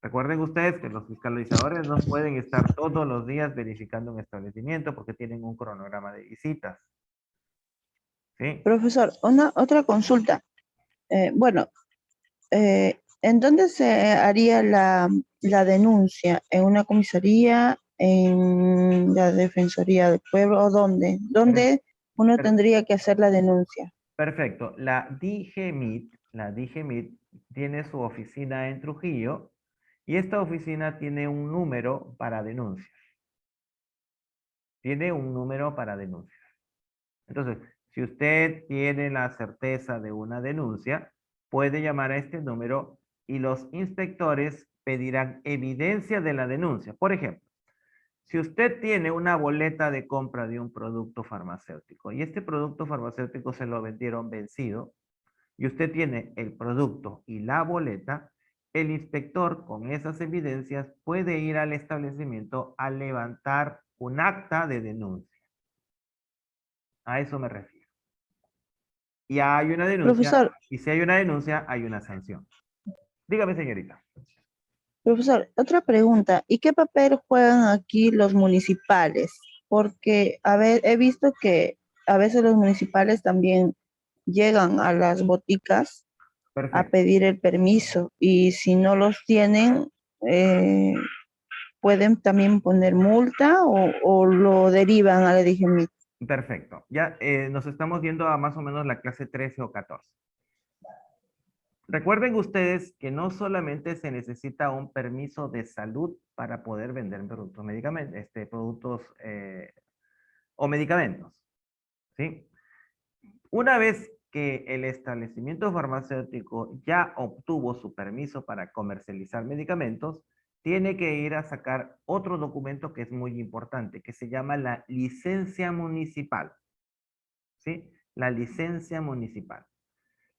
Recuerden ustedes que los fiscalizadores no pueden estar todos los días verificando un establecimiento porque tienen un cronograma de visitas. ¿Sí? Profesor, otra consulta. Bueno, ¿en dónde se haría la denuncia? ¿En una comisaría? ¿En la Defensoría del Pueblo? ¿O dónde? ¿Dónde uno Per- tendría que hacer la denuncia? Perfecto. La DGMIT tiene su oficina en Trujillo y esta oficina tiene un número para denuncias. Tiene un número para denuncias. Entonces, si usted tiene la certeza de una denuncia, puede llamar a este número y los inspectores pedirán evidencia de la denuncia. Por ejemplo, si usted tiene una boleta de compra de un producto farmacéutico y este producto farmacéutico se lo vendieron vencido y usted tiene el producto y la boleta, el inspector con esas evidencias puede ir al establecimiento a levantar un acta de denuncia. A eso me refiero. Y hay una denuncia, Profesor, y si hay una denuncia, hay una sanción. Dígame, señorita. profesor, otra pregunta. ¿Y qué papel juegan aquí los municipales? Porque he visto que a veces los municipales también llegan a las boticas a Perfecto. pedir el permiso y si no los tienen, eh, pueden también poner multa o lo derivan a la DGMIT. Perfecto. Ya nos estamos viendo a más o menos la clase 13 o 14. Recuerden ustedes que no solamente se necesita un permiso de salud para poder vender productos, productos o medicamentos. ¿Sí? Una vez que el establecimiento farmacéutico ya obtuvo su permiso para comercializar medicamentos, tiene que ir a sacar otro documento que es muy importante, que se llama la licencia municipal. ¿Sí? La licencia municipal.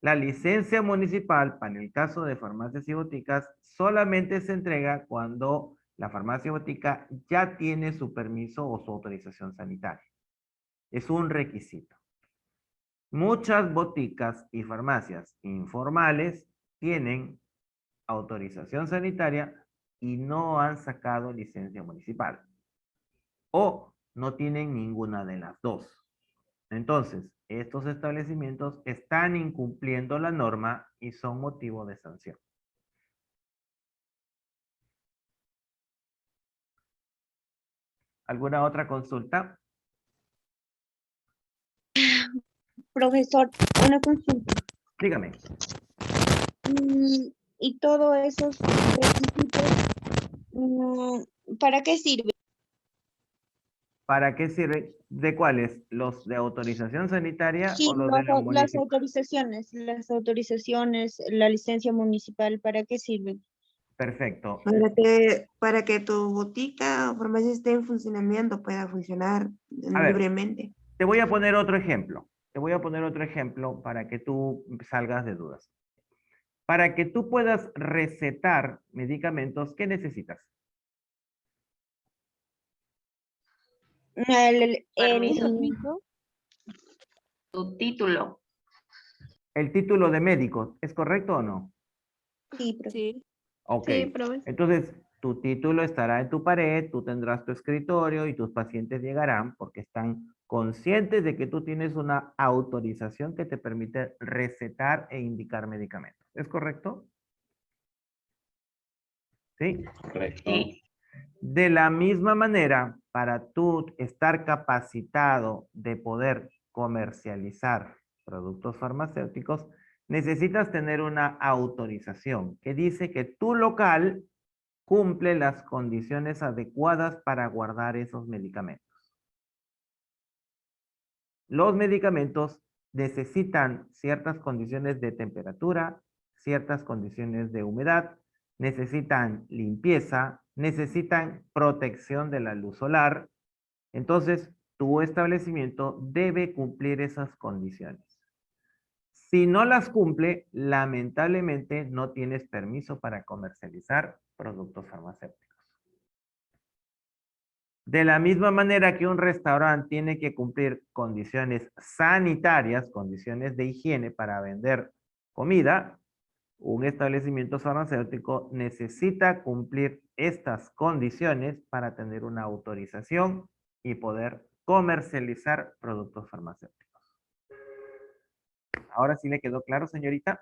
La licencia municipal, para el caso de farmacias y boticas, solamente se entrega cuando la farmacia y botica ya tiene su permiso o su autorización sanitaria. Es un requisito. Muchas boticas y farmacias informales tienen autorización sanitaria y no han sacado licencia municipal. O no tienen ninguna de las dos. Entonces, estos establecimientos están incumpliendo la norma y son motivo de sanción. ¿Alguna otra consulta? Profesor, una consulta. Dígame. Y todos esos requisitos, ¿para qué sirve? ¿Para qué sirve? ¿De cuáles? ¿Los de autorización sanitaria Sí, o los de la las municipal? autorizaciones, la licencia municipal, ¿para qué sirven? Perfecto. Para que tu botica o farmacia esté en funcionamiento, pueda funcionar A ver, libremente. te voy a poner otro ejemplo. Te voy a poner otro ejemplo para que tú salgas de dudas. Para que tú puedas recetar medicamentos, ¿qué necesitas? Permiso. Tu título. El título de médico, ¿es correcto o no? Sí, profe. Ok. Sí, profe. Entonces, tu título estará en tu pared, tú tendrás tu escritorio y tus pacientes llegarán porque están conscientes de que tú tienes una autorización que te permite recetar e indicar medicamentos. ¿Es correcto? ¿Sí? Correcto. Sí. De la misma manera, para tú estar capacitado de poder comercializar productos farmacéuticos, necesitas tener una autorización que dice que tu local cumple las condiciones adecuadas para guardar esos medicamentos. Los medicamentos necesitan ciertas condiciones de temperatura, ciertas condiciones de humedad, necesitan limpieza, necesitan protección de la luz solar. Entonces, tu establecimiento debe cumplir esas condiciones. Si no las cumple, lamentablemente no tienes permiso para comercializar productos farmacéuticos. De la misma manera que un restaurante tiene que cumplir condiciones sanitarias, condiciones de higiene para vender comida, un establecimiento farmacéutico necesita cumplir estas condiciones para tener una autorización y poder comercializar productos farmacéuticos. Ahora sí le quedó claro, señorita.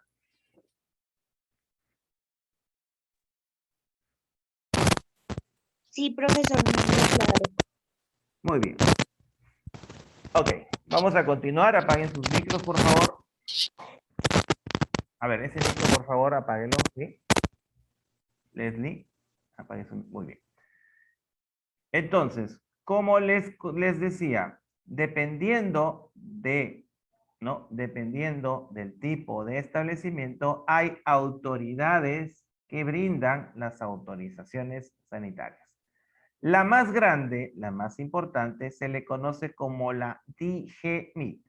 Sí, profesor, me quedó claro. Muy bien. Ok, vamos a continuar. Apaguen sus micros, por favor. A ver, ese micro, por favor, apáguelo. ¿Sí? Leslie, apague su... Muy bien. Entonces, como les decía, dependiendo del tipo de establecimiento, hay autoridades que brindan las autorizaciones sanitarias. La más grande, la más importante, se le conoce como la DGMIT,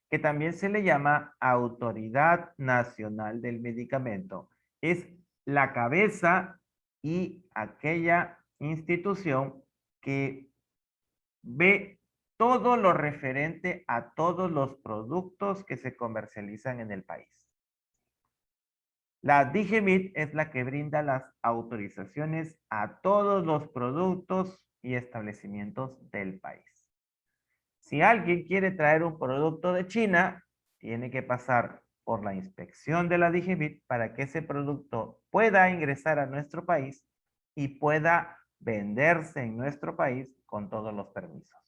que también se le llama Autoridad Nacional del Medicamento. Es la cabeza y aquella institución que ve todo lo referente a todos los productos que se comercializan en el país. La DGMIT es la que brinda las autorizaciones a todos los productos y establecimientos del país. Si alguien quiere traer un producto de China, tiene que pasar por la inspección de la DGMIT para que ese producto pueda ingresar a nuestro país y pueda venderse en nuestro país con todos los permisos.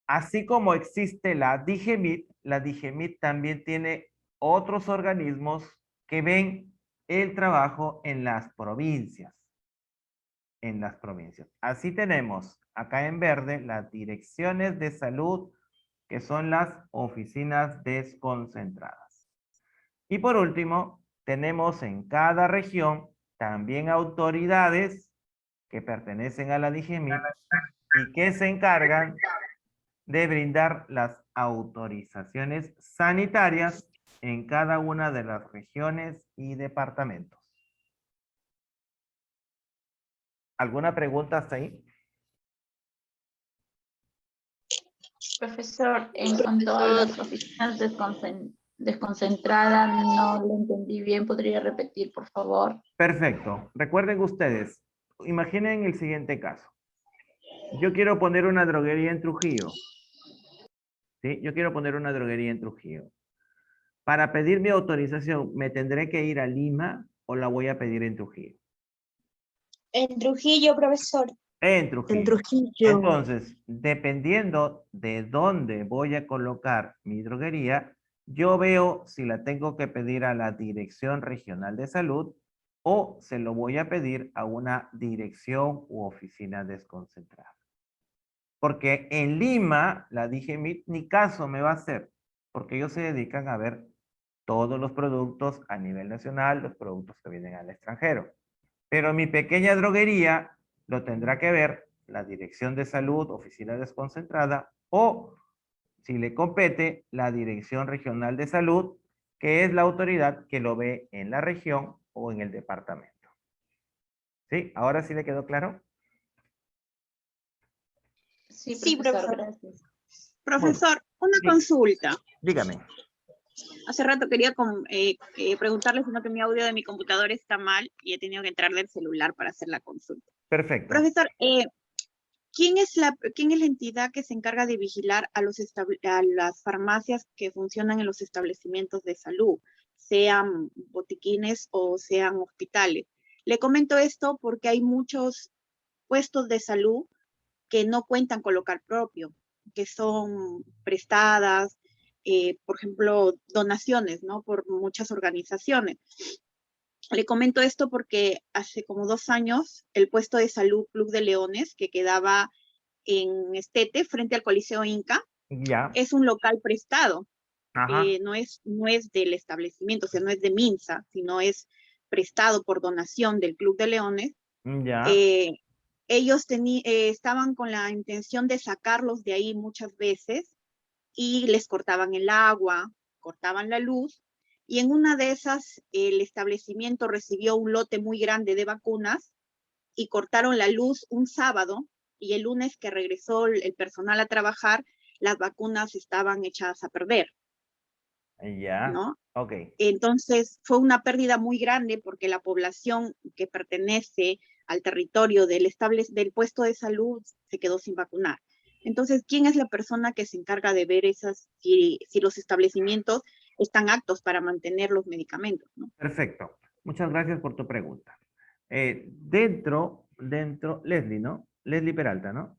Así como existe la DGMIT también tiene otros organismos que ven el trabajo en las provincias. Así tenemos acá en verde las direcciones de salud, que son las oficinas desconcentradas. Y por último, tenemos en cada región también autoridades que pertenecen a la DGMIT y que se encargan de brindar las autorizaciones sanitarias en cada una de las regiones y departamentos. ¿Alguna pregunta hasta ahí? Profesor, en cuanto a las oficinas desconcentradas, no lo entendí bien. ¿Podría repetir, por favor? Perfecto. Recuerden ustedes, imaginen el siguiente caso. Yo quiero poner una droguería en Trujillo. ¿Sí? Yo quiero poner una droguería en Trujillo. Para pedir mi autorización, ¿me tendré que ir a Lima o la voy a pedir en Trujillo? En Trujillo, profesor. En Trujillo. En Trujillo. Entonces, dependiendo de dónde voy a colocar mi droguería, yo veo si la tengo que pedir a la Dirección Regional de Salud o se lo voy a pedir a una dirección u oficina desconcentrada. Porque en Lima, la DGMIT ni caso me va a hacer, porque ellos se dedican a ver todos los productos a nivel nacional, los productos que vienen al extranjero. Pero mi pequeña droguería lo tendrá que ver la Dirección de Salud, oficina desconcentrada, o, si le compete, la Dirección Regional de Salud, que es la autoridad que lo ve en la región o en el departamento. ¿Sí? ¿Ahora sí le quedó claro? Sí, Sí, profesor, profesor. gracias. Profesor, una Sí. consulta. Dígame. Hace rato quería preguntarle, sino que mi audio de mi computadora está mal y he tenido que entrar del celular para hacer la consulta. Perfecto. Profesor, ¿quién es la entidad que se encarga de vigilar a las farmacias que funcionan en los establecimientos de salud, sean botiquines o sean hospitales? Le comento esto porque hay muchos puestos de salud que no cuentan con local propio, que son prestadas, por ejemplo, donaciones, ¿no? Por muchas organizaciones. Le comento esto porque hace como 2 años el puesto de salud Club de Leones, que quedaba en Estete, frente al Coliseo Inca, Ya. es un local prestado. Ajá. no es del establecimiento, o sea, no es de Minsa, sino es prestado por donación del Club de Leones. Ya. Ellos estaban con la intención de sacarlos de ahí muchas veces y les cortaban el agua, cortaban la luz, y en una de esas el establecimiento recibió un lote muy grande de vacunas y cortaron la luz un sábado, y el lunes que regresó el personal a trabajar, las vacunas estaban echadas a perder, Ya. ¿no? Ok. Entonces fue una pérdida muy grande porque la población que pertenece al territorio del puesto de salud se quedó sin vacunar. Entonces, ¿quién es la persona que se encarga de ver si los establecimientos están aptos para mantener los medicamentos, ¿no? Perfecto. Muchas gracias por tu pregunta. Leslie, ¿no? Leslie Peralta, ¿no?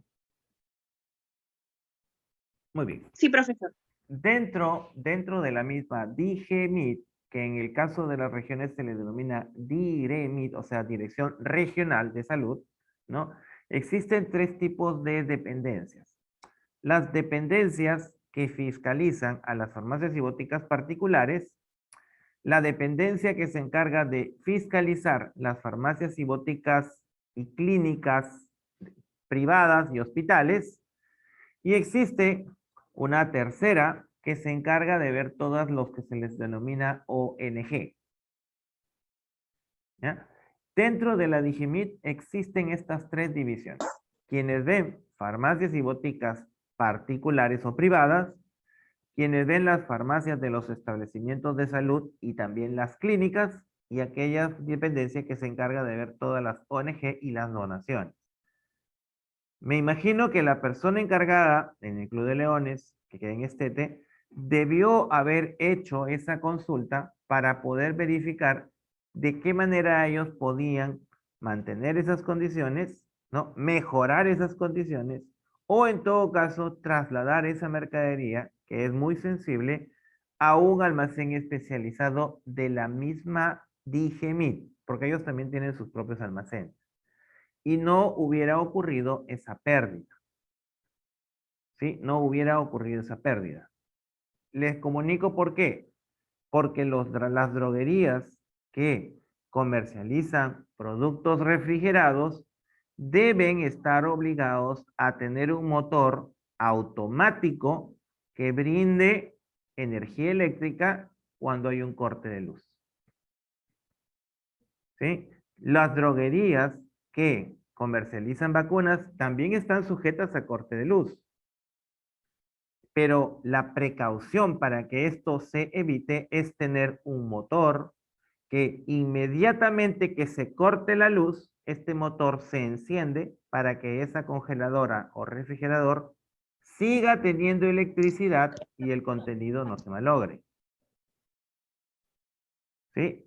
Muy bien. Sí, profesor. Dentro de la misma DGMIT, que en el caso de las regiones se le denomina DIREMIT, o sea, Dirección Regional de Salud, ¿no? Existen tres tipos de dependencias. Las dependencias que fiscalizan a las farmacias y boticas particulares, la dependencia que se encarga de fiscalizar las farmacias y boticas y clínicas privadas y hospitales, y existe una tercera que se encarga de ver todos los que se les denomina ONG. ¿Ya? Dentro de la Digimit existen estas tres divisiones. Quienes ven farmacias y boticas particulares o privadas, quienes ven las farmacias de los establecimientos de salud y también las clínicas, y aquella dependencia que se encarga de ver todas las ONG y las donaciones. Me imagino que la persona encargada en el Club de Leones, que queda en Estete, debió haber hecho esa consulta para poder verificar de qué manera ellos podían mantener esas condiciones, ¿no? Mejorar esas condiciones, o en todo caso trasladar esa mercadería, que es muy sensible, a un almacén especializado de la misma DGMIT, porque ellos también tienen sus propios almacenes. Y no hubiera ocurrido esa pérdida. ¿Sí? No hubiera ocurrido esa pérdida. Les comunico por qué. Porque las droguerías que comercializan productos refrigerados deben estar obligados a tener un motor automático que brinde energía eléctrica cuando hay un corte de luz. ¿Sí? Las droguerías que comercializan vacunas también están sujetas a corte de luz. Pero la precaución para que esto se evite es tener un motor que inmediatamente que se corte la luz, este motor se enciende para que esa congeladora o refrigerador siga teniendo electricidad y el contenido no se malogre. ¿Sí?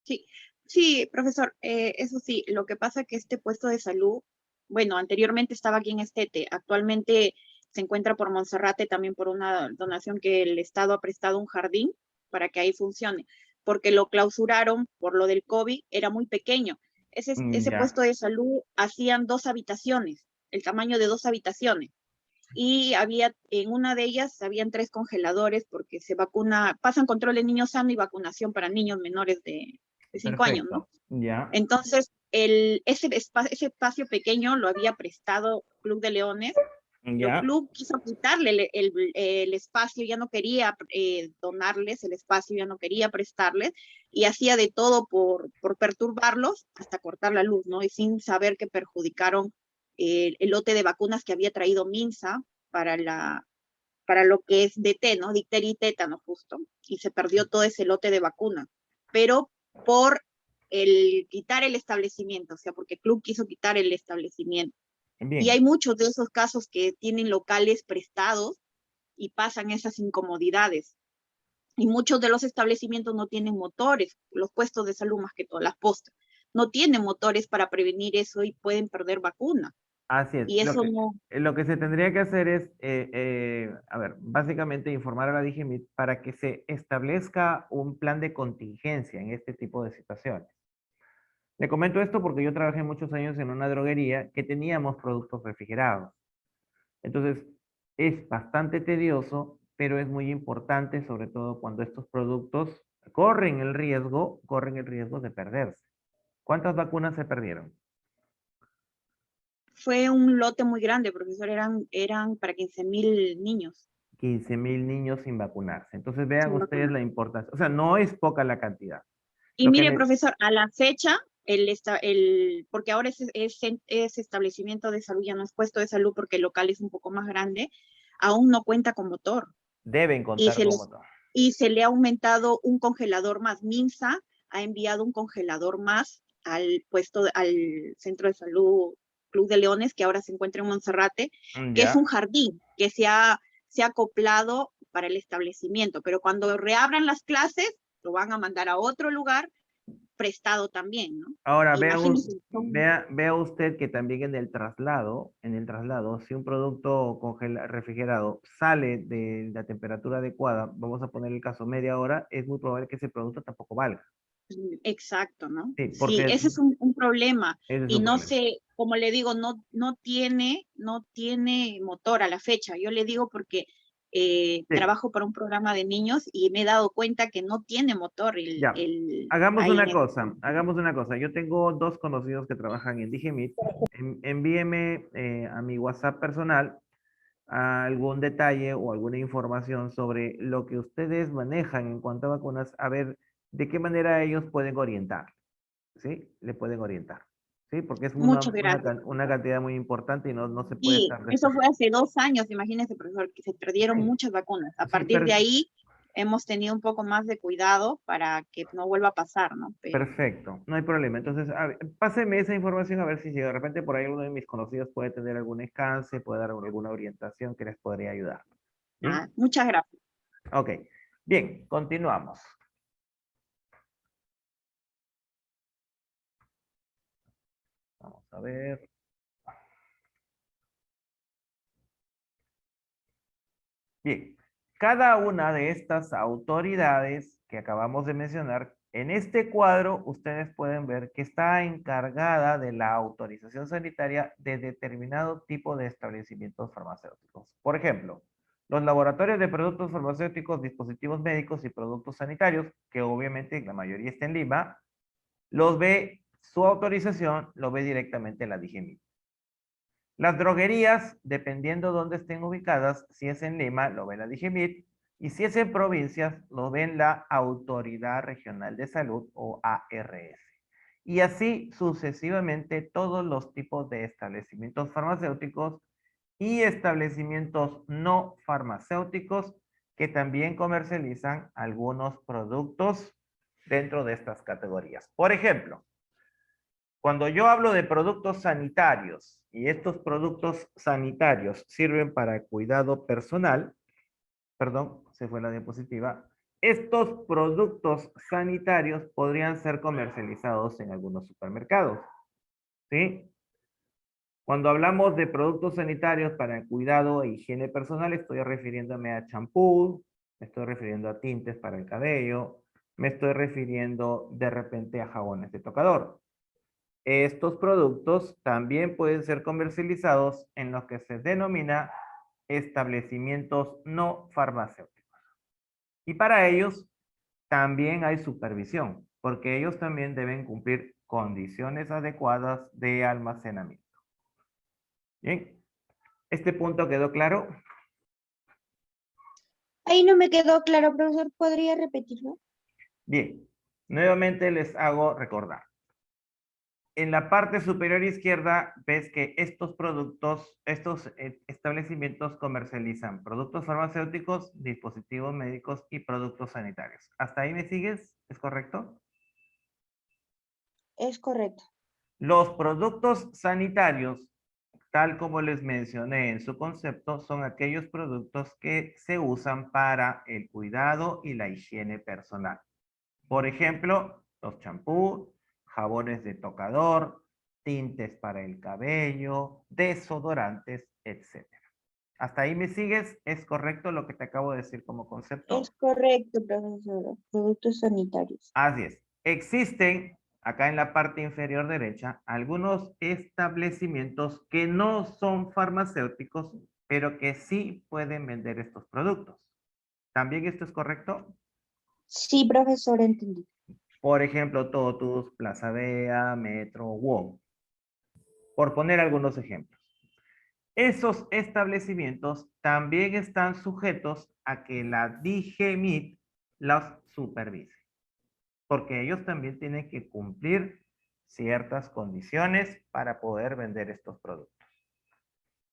Sí, sí, profesor, eso sí, lo que pasa es que este puesto de salud, bueno, anteriormente estaba aquí en Estete, actualmente se encuentra por Monserrate también por una donación que el Estado ha prestado un jardín para que ahí funcione, porque lo clausuraron por lo del COVID, era muy pequeño. Ese Ya. puesto de salud hacían 2 habitaciones, el tamaño de 2 habitaciones. Y en una de ellas habían 3 congeladores porque pasan control de niños sanos y vacunación para niños menores de 5 años, ¿no? Perfecto. Ya. Entonces, ese espacio pequeño lo había prestado Club de Leones, pero Ya. Club quiso quitarle el espacio, ya no quería donarles el espacio, ya no quería prestarles, y hacía de todo por perturbarlos hasta cortar la luz, ¿no? Y sin saber que perjudicaron el lote de vacunas que había traído Minsa para lo que es DT, ¿no? Difteria y tétano justo, y se perdió todo ese lote de vacunas, pero por el quitar el establecimiento, o sea, porque Club quiso quitar el establecimiento. Y hay Bien. muchos de esos casos que tienen locales prestados y pasan esas incomodidades. Y muchos de los establecimientos no tienen motores, los puestos de salud más que todas las postas, no tienen motores para prevenir eso y pueden perder vacunas. Así es. Y eso no, Lo que se tendría que hacer es, a ver, básicamente informar a la DGMIT para que se establezca un plan de contingencia en este tipo de situaciones. Le comento esto porque yo trabajé muchos años en una droguería que teníamos productos refrigerados. Entonces, es bastante tedioso pero es muy importante, sobre todo cuando estos productos corren el riesgo de perderse. ¿Cuántas vacunas se perdieron? Fue un lote muy grande, profesor, eran para 15.000 niños. 15.000 niños sin vacunarse. Entonces vean Sin ustedes vacunar. la importancia. O sea, no es poca la cantidad. Y Lo que mire, ne- profesor, a la fecha, porque ahora es establecimiento de salud, ya no es puesto de salud porque el local es un poco más grande, aún no cuenta con motor. Deben Y contar se, con les, motor. y se le ha aumentado un congelador más. MINSA ha enviado un congelador más al al centro de salud Club de Leones, que ahora se encuentra en Monserrate, que es un Ya. jardín que se ha acoplado para el establecimiento, pero cuando reabran las clases, lo van a mandar a otro lugar prestado también, ¿no? Ahora Imagínense, vea usted que también en el traslado, si un producto refrigerado sale de la temperatura adecuada, vamos a poner el caso media hora, es muy probable que ese producto tampoco valga. exacto, ¿no? Sí, Sí, porque ese es un problema. ese es Y un no problema. sé, como le digo, no tiene motor a la fecha. Yo le digo porque Sí, trabajo para un programa de niños y me he dado cuenta que no tiene motor ya. Hagamos ahí en una ese cosa, hagamos una cosa. Yo tengo dos conocidos que trabajan en Digemit. Envíeme a mi WhatsApp personal algún detalle o alguna información sobre lo que ustedes manejan en cuanto a vacunas, a ver de qué manera ellos pueden orientar, ¿sí? Le pueden orientar, ¿sí? Porque es Muchas gracias. una cantidad muy importante y no se puede Sí, estar eso fue despreciando. hace 2 años, imagínese, profesor, que se perdieron Sí, muchas vacunas. A sí, partir de ahí hemos tenido un poco más de cuidado para que no vuelva a pasar, ¿no? Pero perfecto, no hay problema. Entonces, a ver, páseme esa información a ver si de repente por ahí uno de mis conocidos puede tener algún alcance, puede dar alguna orientación que les podría ayudar. ¿Bien? muchas gracias. Ok, bien, continuamos. Vamos a ver. Bien, cada una de estas autoridades que acabamos de mencionar, en este cuadro ustedes pueden ver que está encargada de la autorización sanitaria de determinado tipo de establecimientos farmacéuticos. Por ejemplo, los laboratorios de productos farmacéuticos, dispositivos médicos y productos sanitarios, que obviamente la mayoría está en Lima, los ve, su autorización lo ve directamente la DGMI. Las droguerías, dependiendo de dónde estén ubicadas, si es en Lima, lo ve la DGMIT, y si es en provincias, lo ven la Autoridad Regional de Salud o ARS. Y así sucesivamente todos los tipos de establecimientos farmacéuticos y establecimientos no farmacéuticos que también comercializan algunos productos dentro de estas categorías. Por ejemplo, cuando yo hablo de productos sanitarios y estos productos sanitarios sirven para cuidado personal, perdón, se fue la diapositiva, estos productos sanitarios podrían ser comercializados en algunos supermercados, ¿sí? Cuando hablamos de productos sanitarios para cuidado e higiene personal, estoy refiriéndome a champú, me estoy refiriendo a tintes para el cabello, me estoy refiriendo de repente a jabones de tocador. Estos productos también pueden ser comercializados en lo que se denomina establecimientos no farmacéuticos. Y para ellos también hay supervisión, porque ellos también deben cumplir condiciones adecuadas de almacenamiento. Bien, ¿este punto quedó claro? Ahí no me quedó claro, profesor. ¿Podría repetirlo? Bien, nuevamente les hago recordar. En la parte superior izquierda ves que estos productos, estos establecimientos comercializan productos farmacéuticos, dispositivos médicos y productos sanitarios. ¿Hasta ahí me sigues? ¿Es correcto? Es correcto. Los productos sanitarios, tal como les mencioné en su concepto, son aquellos productos que se usan para el cuidado y la higiene personal. Por ejemplo, los champús, jabones de tocador, tintes para el cabello, desodorantes, etc. ¿Hasta ahí me sigues? ¿Es correcto lo que te acabo de decir como Es concepto? correcto, profesora. Productos sanitarios. Así es. Existen, acá en la parte inferior derecha, algunos establecimientos que no son farmacéuticos, pero que sí pueden vender estos productos. ¿También esto es correcto? Sí, profesor, entendí. Por ejemplo, Totus, Plaza Vea, Metro, WOM. Por poner algunos ejemplos. Esos establecimientos también están sujetos a que la DGMIT los supervise, porque ellos también tienen que cumplir ciertas condiciones para poder vender estos productos.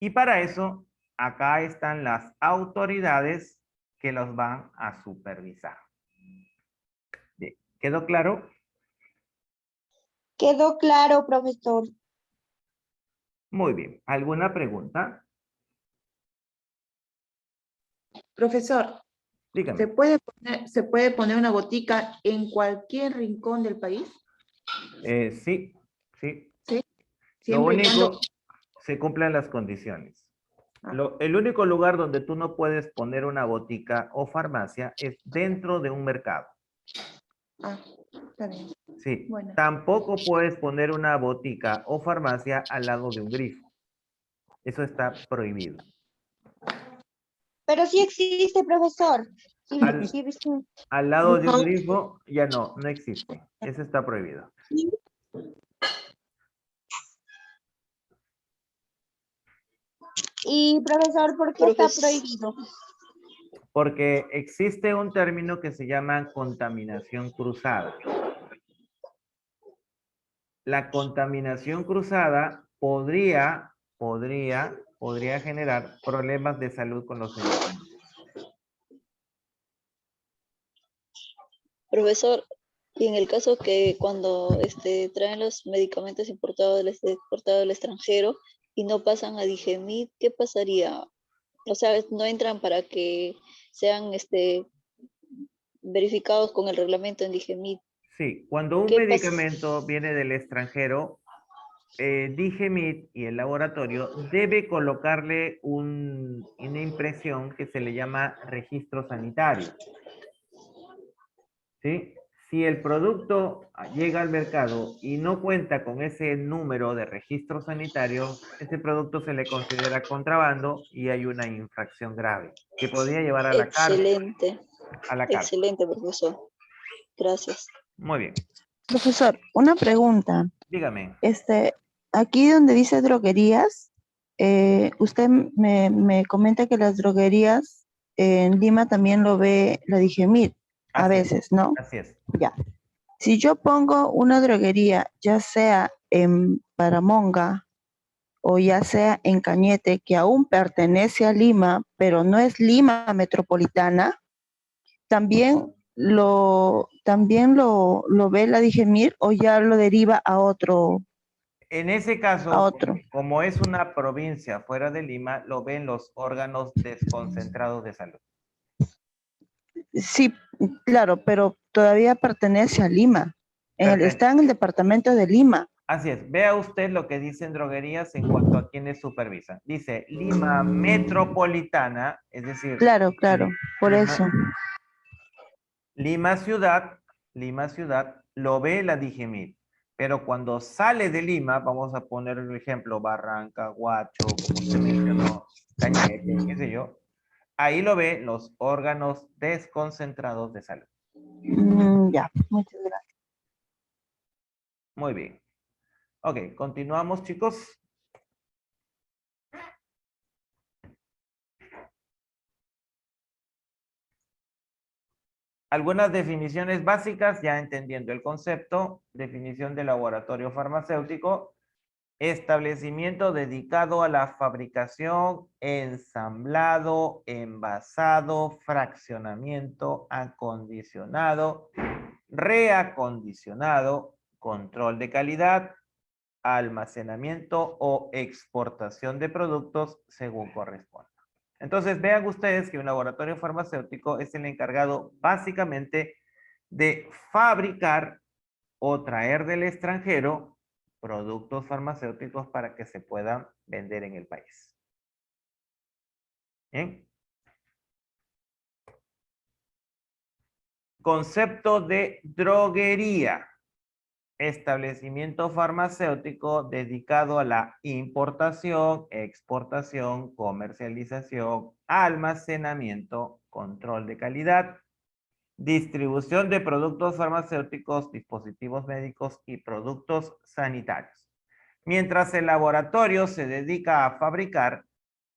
Y para eso, acá están las autoridades que los van a supervisar. Bien, ¿quedó claro? Quedó claro, profesor. Muy bien. ¿Alguna pregunta? Profesor, Dígame. ¿se puede poner una botica en cualquier rincón del país? Sí, sí. Sí. Lo Siempre y único, cuando... se cumplen las condiciones. Ah. El único lugar donde tú no puedes poner una botica o farmacia es dentro de un mercado. Ah, está bien. Sí. Bueno. Tampoco puedes poner una botica o farmacia al lado de un grifo. Eso está prohibido. Pero sí existe, profesor. Sí, Al, sí, sí. al lado de un grifo ya no existe. Eso está prohibido. Y profesor, ¿por qué está prohibido? Porque existe un término que se llama contaminación cruzada. La contaminación cruzada podría generar problemas de salud con los medicamentos. Profesor, y en el caso que cuando traen los medicamentos importados del extranjero y no pasan a DGMIT, ¿qué pasaría? O sea, no entran para que sean verificados con el reglamento en DGMIT. Sí, cuando un ¿Qué pasa? medicamento viene del extranjero, DGMIT y el laboratorio debe colocarle una impresión que se le llama registro sanitario. ¿Sí? Si el producto llega al mercado y no cuenta con ese número de registro sanitario, ese producto se le considera contrabando y hay una infracción grave que podría llevar a la cárcel. Excelente. Excelente, profesor. Gracias. Muy bien. Profesor, una pregunta. Dígame. Aquí donde dice droguerías, usted me comenta que las droguerías en Lima también lo ve la DGMIT a Así es, veces, ¿no? Así es. Ya. Si yo pongo una droguería, ya sea en Paramonga o ya sea en Cañete, que aún pertenece a Lima, pero no es Lima metropolitana, también lo ve la DGMIT o ya lo deriva a otro. En ese caso, como es una provincia fuera de Lima, lo ven los órganos desconcentrados de salud. Sí, claro, pero todavía pertenece a Lima. Está en el departamento de Lima. Así es. Vea usted lo que dicen droguerías en cuanto a quienes supervisan. Dice Lima metropolitana, es decir. Claro, por eso. Lima ciudad, lo ve la DGMIT. Pero cuando sale de Lima, vamos a poner el ejemplo, Barranca, Huacho, como usted mencionó, Cañete, qué sé yo. Ahí lo ve los órganos desconcentrados de salud. Ya, muchas gracias. Muy bien. Ok, continuamos, chicos. Algunas definiciones básicas, ya entendiendo el concepto. Definición de laboratorio farmacéutico. Establecimiento dedicado a la fabricación, ensamblado, envasado, fraccionamiento, acondicionado, reacondicionado, control de calidad, almacenamiento o exportación de productos según corresponda. Entonces vean ustedes que un laboratorio farmacéutico es el encargado básicamente de fabricar o traer del extranjero productos farmacéuticos para que se puedan vender en el país. ¿Bien? Concepto de droguería. Establecimiento farmacéutico dedicado a la importación, exportación, comercialización, almacenamiento control de calidad, distribución de productos farmacéuticos, dispositivos médicos y productos sanitarios. Mientras el laboratorio se dedica a fabricar,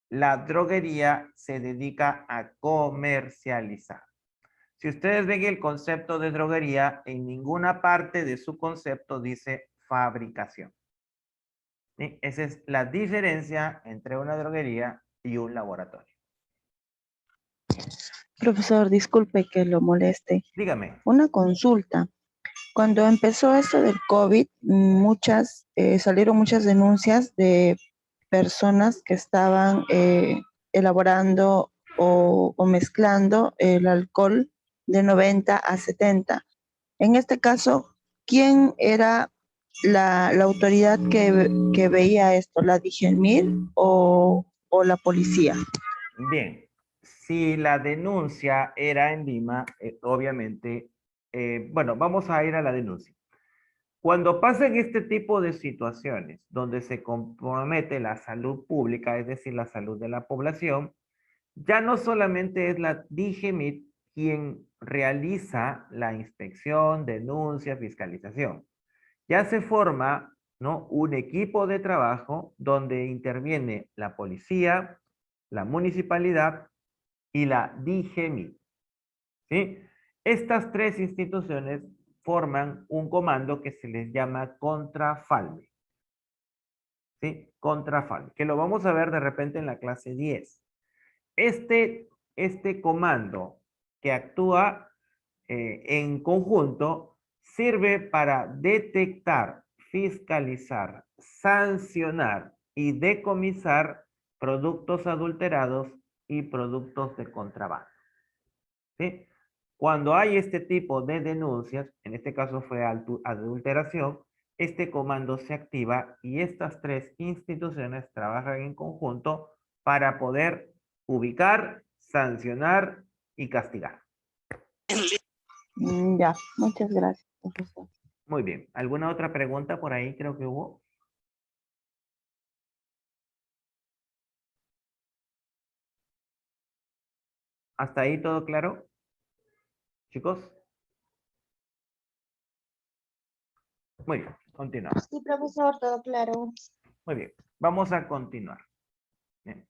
la droguería se dedica a comercializar. Si ustedes ven el concepto de droguería, en ninguna parte de su concepto dice fabricación. ¿Sí? Esa es la diferencia entre una droguería y un laboratorio. Profesor, disculpe que lo moleste. Dígame. Una consulta. Cuando empezó esto del COVID, salieron muchas denuncias de personas que estaban elaborando o mezclando el alcohol de 90 a 70. En este caso, ¿quién era la autoridad que veía esto? ¿La DIGEMIR o la policía? Bien, si la denuncia era en Lima, obviamente, bueno, vamos a ir a la denuncia. Cuando pasan este tipo de situaciones donde se compromete la salud pública, es decir, la salud de la población, ya no solamente es la DIGEMIT quien realiza la inspección, denuncia, fiscalización. Ya se forma, ¿no?, un equipo de trabajo donde interviene la policía, la municipalidad y la DIGEMIT. ¿Sí? Estas tres instituciones forman un comando que se les llama contrafalme. ¿Sí? Contrafalme, que lo vamos a ver de repente en la clase 10. Este comando que actúa en conjunto sirve para detectar, fiscalizar, sancionar y decomisar productos adulterados y productos de contrabando. ¿Sí? Cuando hay este tipo de denuncias, en este caso fue adulteración, este comando se activa y estas tres instituciones trabajan en conjunto para poder ubicar, sancionar y castigar. Ya, muchas gracias, profesor. Muy bien. ¿Alguna otra pregunta por ahí? Creo que hubo. ¿Hasta ahí todo claro? Chicos. Muy bien, continuamos. Sí, profesor, todo claro. Muy bien, vamos a continuar. Bien.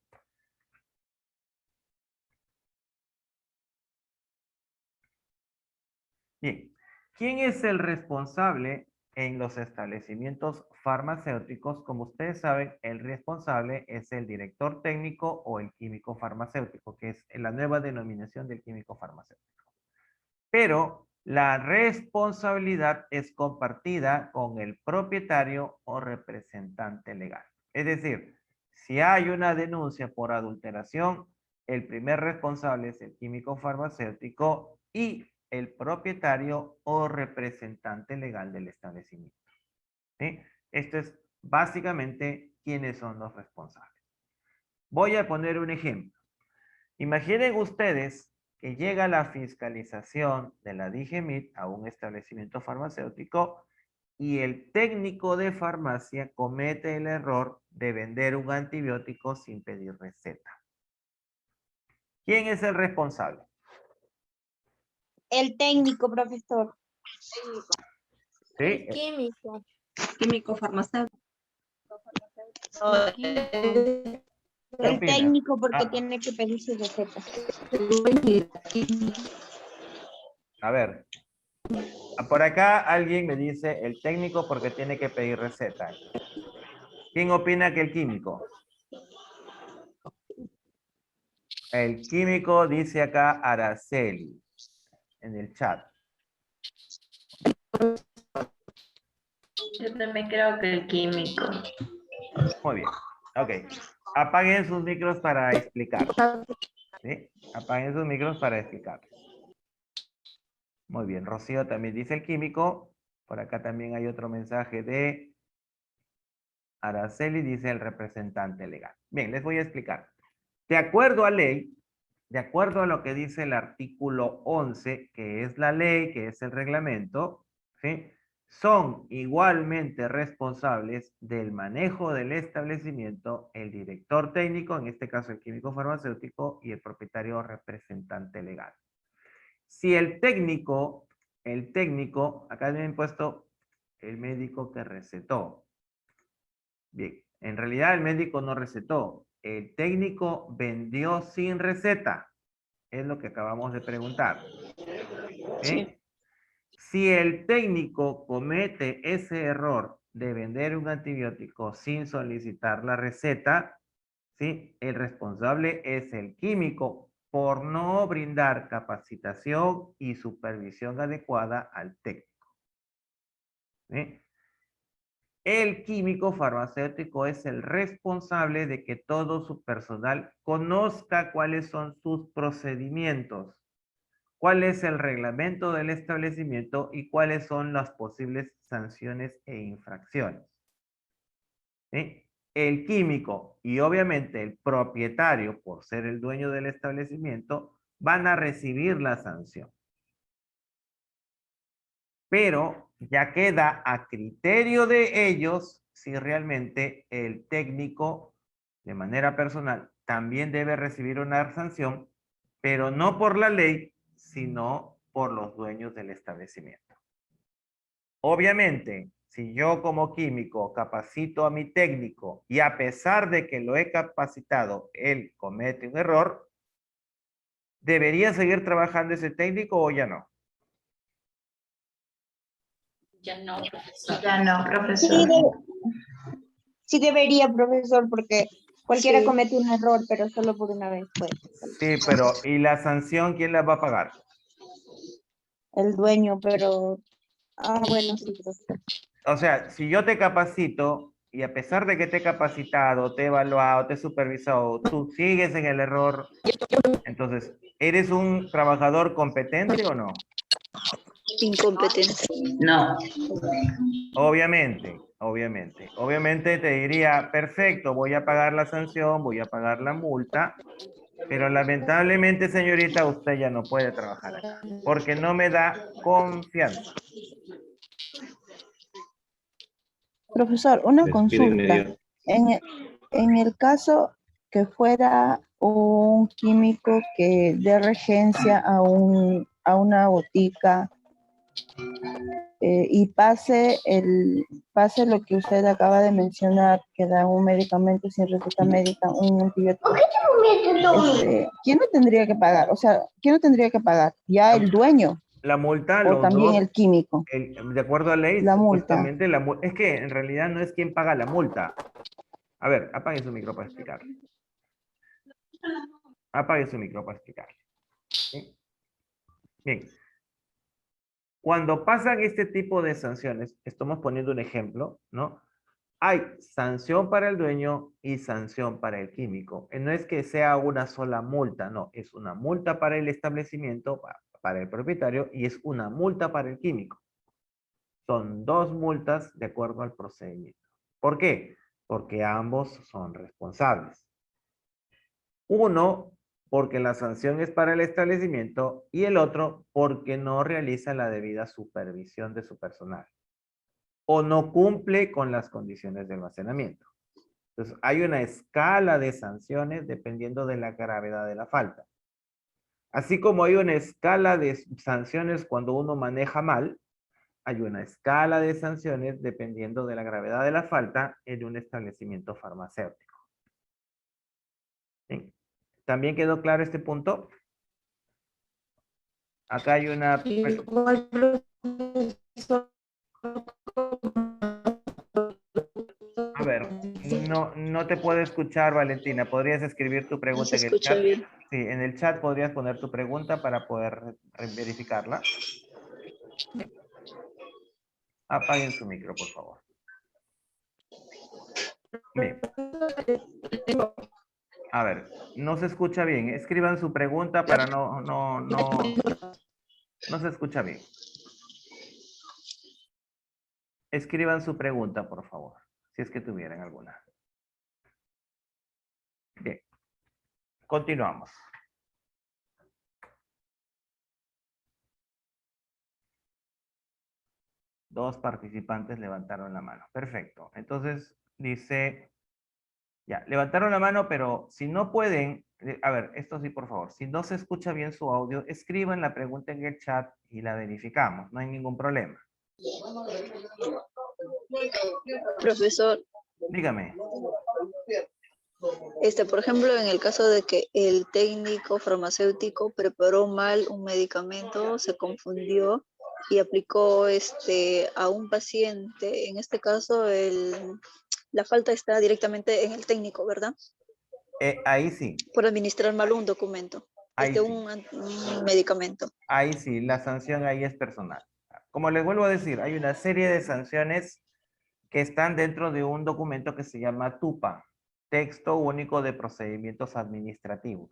Bien, ¿quién es el responsable en los establecimientos farmacéuticos? Como ustedes saben, el responsable es el director técnico o el químico farmacéutico, que es la nueva denominación del químico farmacéutico. Pero la responsabilidad es compartida con el propietario o representante legal. Es decir, si hay una denuncia por adulteración, el primer responsable es el químico farmacéutico y el propietario o representante legal del establecimiento. ¿Sí? Esto es básicamente quiénes son los responsables. Voy a poner un ejemplo. Imaginen ustedes que llega la fiscalización de la DIGEMIT a un establecimiento farmacéutico y el técnico de farmacia comete el error de vender un antibiótico sin pedir receta. ¿Quién es el responsable? El técnico, profesor. ¿Sí? Químico. Químico farmacéutico. ¿Qué El opinas? técnico porque Ah, tiene que pedir su receta. a ver. Por acá alguien me dice el técnico porque tiene que pedir receta. ¿Quién opina que el químico? El químico dice acá Araceli en el chat. Yo también creo que el químico. Muy bien. Ok. Apaguen sus micros para explicar. ¿Sí? Apaguen sus micros para explicar. Muy bien. Rocío también dice el químico. Por acá también hay otro mensaje de Araceli, dice el representante legal. Bien, les voy a explicar. De acuerdo a ley, de acuerdo a lo que dice el artículo 11, que es la ley, que es el reglamento, ¿sí? son igualmente responsables del manejo del establecimiento el director técnico, en este caso el químico farmacéutico, y el propietario o representante legal. Si el técnico, acá me han puesto el médico que recetó. Bien, en realidad el médico no recetó. El técnico vendió sin receta. Es lo que acabamos de preguntar. ¿Sí? Si el técnico comete ese error de vender un antibiótico sin solicitar la receta, ¿sí? El responsable es el químico por no brindar capacitación y supervisión adecuada al técnico. ¿Sí? El químico farmacéutico es el responsable de que todo su personal conozca cuáles son sus procedimientos, cuál es el reglamento del establecimiento y cuáles son las posibles sanciones e infracciones. ¿Sí? El químico y obviamente el propietario, por ser el dueño del establecimiento, van a recibir la sanción. Pero ya queda a criterio de ellos si realmente el técnico, de manera personal, también debe recibir una sanción, pero no por la ley, sino por los dueños del establecimiento. Obviamente, si yo como químico capacito a mi técnico y a pesar de que lo he capacitado, él comete un error, ¿debería seguir trabajando ese técnico o ya no? Ya no, profesor. Ya no, Sí, profesor. sí debería, profesor, porque cualquiera Sí. comete un error, pero solo por una vez, pues. Sí, pero ¿y la sanción quién la va a pagar? El dueño, pero... Ah, bueno, sí, profesor. O sea, si yo te capacito y a pesar de que te he capacitado, te he evaluado, te he supervisado, tú sigues en el error, entonces, ¿eres un trabajador competente o no? Incompetente. No. Obviamente, obviamente. Obviamente te diría, perfecto, voy a pagar la sanción, voy a pagar la multa, pero lamentablemente, señorita, usted ya no puede trabajar acá, porque no me da confianza. Profesor, una Despido consulta. inmediato. En el caso que fuera un químico que dé regencia a una botica y pase lo que usted acaba de mencionar, que da un medicamento sin receta médica, un antibiótico. ¿Quién lo tendría que pagar? O sea, ¿quién lo tendría que pagar? ¿Ya el dueño La multa, o los también dos, el químico? de acuerdo a ley, La multa. supuestamente es que en realidad no es quien paga la multa. A ver, apague su micro para explicarle. Apague su micro para explicarle. ¿Sí? Bien. Cuando pasan este tipo de sanciones, estamos poniendo un ejemplo, ¿no? Hay sanción para el dueño y sanción para el químico. No es que sea una sola multa, no, es una multa para el establecimiento, para el propietario, y es una multa para el químico. Son dos multas de acuerdo al procedimiento. ¿Por qué? Porque ambos son responsables. Uno, porque la sanción es para el establecimiento y el otro, porque no realiza la debida supervisión de su personal o no cumple con las condiciones de almacenamiento. Entonces, hay una escala de sanciones dependiendo de la gravedad de la falta. Así como hay una escala de sanciones cuando uno maneja mal, hay una escala de sanciones dependiendo de la gravedad de la falta en un establecimiento farmacéutico. ¿Sí? ¿También quedó claro este punto? Acá hay una... Igual, profesor, A ver, no te puedo escuchar, Valentina. ¿Podrías escribir tu No pregunta se en el escucha chat? bien. Sí, en el chat podrías poner tu pregunta para poder verificarla. Apaguen su micro, por favor. Bien. A ver, no se escucha bien. Escriban su pregunta para no se escucha bien. Escriban su pregunta, por favor, si es que tuvieran alguna. Bien. Continuamos. 2 participantes levantaron la mano. Perfecto. Entonces, dice, ya, levantaron la mano, pero si no pueden, a ver, esto sí, por favor. Si no se escucha bien su audio, escriban la pregunta en el chat y la verificamos. No hay ningún problema. Profesor, Dígame. por ejemplo, en el caso de que el técnico farmacéutico preparó mal un medicamento, se confundió y aplicó a un paciente, en este caso la falta está directamente en el técnico, ¿verdad? Ahí sí. Por administrar mal un documento, Ahí sí. un medicamento. Ahí sí, la sanción ahí es personal. Como les vuelvo a decir, hay una serie de sanciones que están dentro de un documento que se llama TUPA, Texto Único de Procedimientos Administrativos.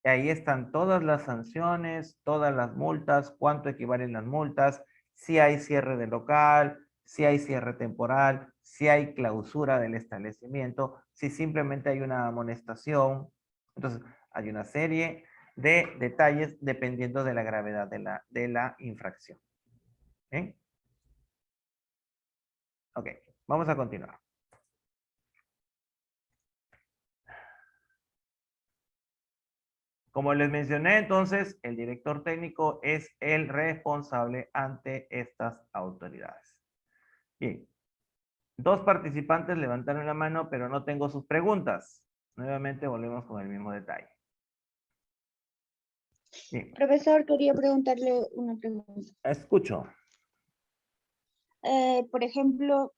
Y ahí están todas las sanciones, todas las multas, cuánto equivalen las multas, si hay cierre de local, si hay cierre temporal, si hay clausura del establecimiento, si simplemente hay una amonestación. Entonces, hay una serie de detalles dependiendo de la gravedad de la infracción. ¿Bien? Ok, vamos a continuar. Como les mencioné, entonces, el director técnico es el responsable ante estas autoridades. Bien. 2 participantes levantaron la mano, pero no tengo sus preguntas. Nuevamente volvemos con el mismo detalle. Bien. Profesor, quería preguntarle una pregunta. Escucho. Por ejemplo,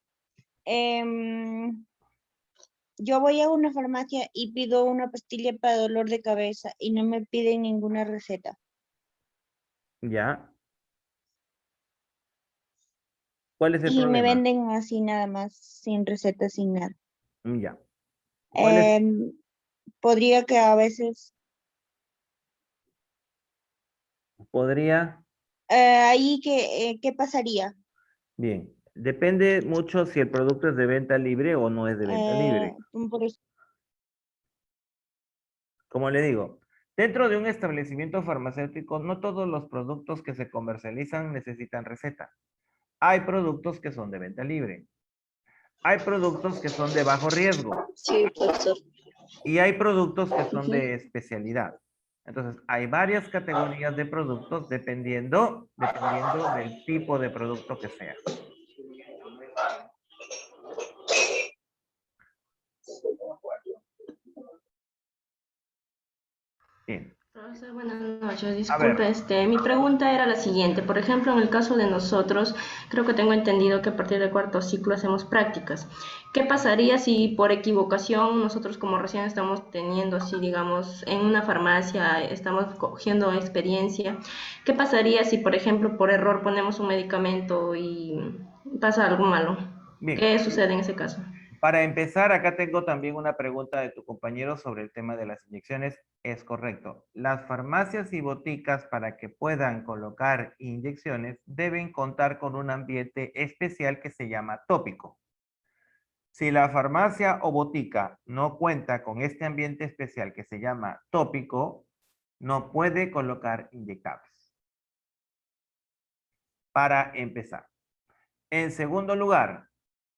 yo voy a una farmacia y pido una pastilla para dolor de cabeza y no me piden ninguna receta. Ya. ¿Cuál es el Y me problema? venden así nada más, sin receta, sin nada. Ya. ¿Cuál es? Podría que a veces, Podría. ahí ¿qué pasaría? Bien. Depende mucho si el producto es de venta libre o no es de venta libre. Por eso, Como le digo, dentro de un establecimiento farmacéutico, no todos los productos que se comercializan necesitan receta. Hay productos que son de venta libre. Hay productos que son de bajo riesgo. Sí, profesor. Y hay productos que son de especialidad. Entonces, hay varias categorías de productos dependiendo del tipo de producto que sea. Bien. Profesor, buenas noches. A ver. Disculpe, mi pregunta era la siguiente. Por ejemplo, en el caso de nosotros, creo que tengo entendido que a partir del 4º ciclo hacemos prácticas. ¿Qué pasaría si por equivocación nosotros, como recién estamos teniendo así, digamos, en una farmacia, estamos cogiendo experiencia? ¿Qué pasaría si, por ejemplo, por error ponemos un medicamento y pasa algo malo? Bien. ¿Qué sucede en ese caso? Para empezar, acá tengo también una pregunta de tu compañero sobre el tema de las inyecciones. Es correcto. Las farmacias y boticas, para que puedan colocar inyecciones, deben contar con un ambiente especial que se llama tópico. Si la farmacia o botica no cuenta con este ambiente especial que se llama tópico, no puede colocar inyectables. Para empezar. En segundo lugar,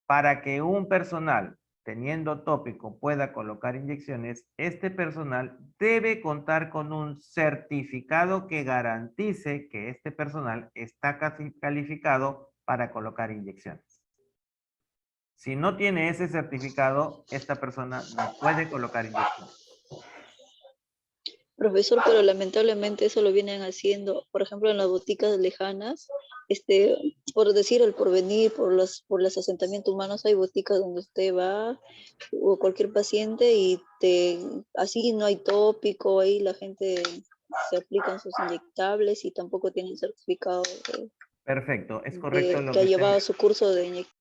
para que un personal teniendo tópico pueda colocar inyecciones, este personal debe contar con un certificado que garantice que este personal está calificado para colocar inyecciones. Si no tiene ese certificado, esta persona no puede colocar inyecciones. Profesor, pero lamentablemente eso lo vienen haciendo, por ejemplo, en las boticas lejanas, por decir el porvenir, por los asentamientos humanos, hay boticas donde usted va, o cualquier paciente, y así no hay tópico, ahí la gente se aplican sus inyectables y tampoco tienen certificado Perfecto, es correcto lo que ha que llevado usted... su curso de inyección.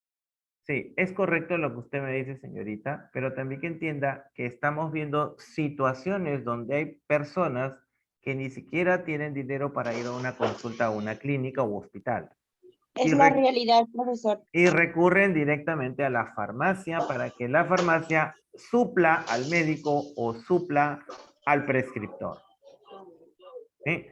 Sí, es correcto lo que usted me dice, señorita, pero también que entienda que estamos viendo situaciones donde hay personas que ni siquiera tienen dinero para ir a una consulta a una clínica u hospital. es la realidad, profesor. Y recurren directamente a la farmacia para que la farmacia supla al médico o supla al prescriptor. ¿Sí?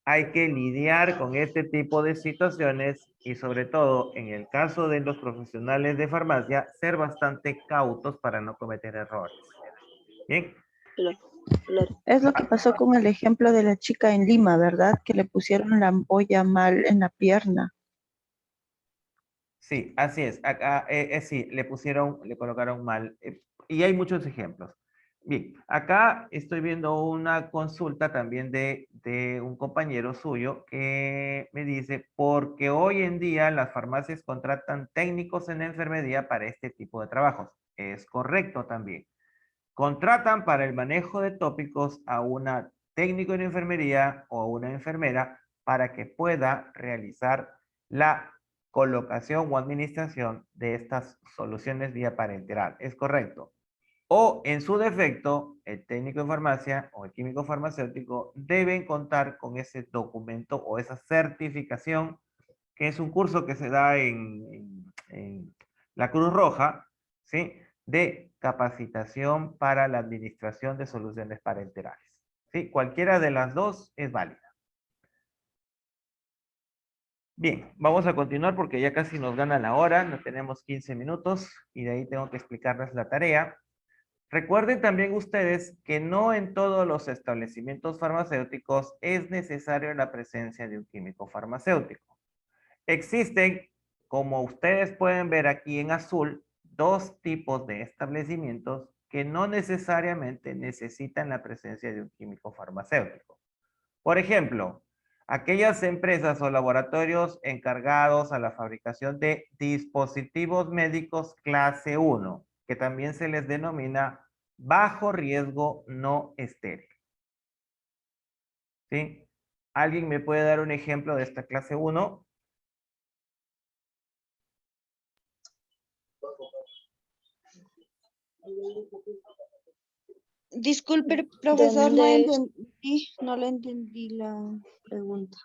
hay que lidiar con este tipo de situaciones y sobre todo en el caso de los profesionales de farmacia, ser bastante cautos para no cometer errores. Bien. Claro, claro. Es lo que pasó con el ejemplo de la chica en Lima, ¿verdad? Que le pusieron la ampolla mal en la pierna. Sí, así es. Acá, sí, le colocaron mal. Y hay muchos ejemplos. Bien, acá estoy viendo una consulta también de un compañero suyo que me dice, porque hoy en día las farmacias contratan técnicos en enfermería para este tipo de trabajos. Es correcto también. Contratan para el manejo de tópicos a una técnico en enfermería o a una enfermera para que pueda realizar la colocación o administración de estas soluciones vía parenteral. Es correcto. O en su defecto, el técnico en farmacia o el químico farmacéutico deben contar con ese documento o esa certificación, que es un curso que se da en la Cruz Roja, ¿sí? De capacitación para la administración de soluciones parenterales. ¿Sí? Cualquiera de las dos es válida. Bien, vamos a continuar porque ya casi nos gana la hora, no tenemos 15 minutos y de ahí tengo que explicarles la tarea. Recuerden también ustedes que no en todos los establecimientos farmacéuticos es necesaria la presencia de un químico farmacéutico. Existen, como ustedes pueden ver aquí en azul, dos tipos de establecimientos que no necesariamente necesitan la presencia de un químico farmacéutico. Por ejemplo, aquellas empresas o laboratorios encargados a la fabricación de dispositivos médicos clase 1, que también se les denomina bajo riesgo no estéril. ¿Sí? ¿Alguien me puede dar un ejemplo de esta clase 1? Disculpe, profesor, ¿Dónde? no le entendí la pregunta.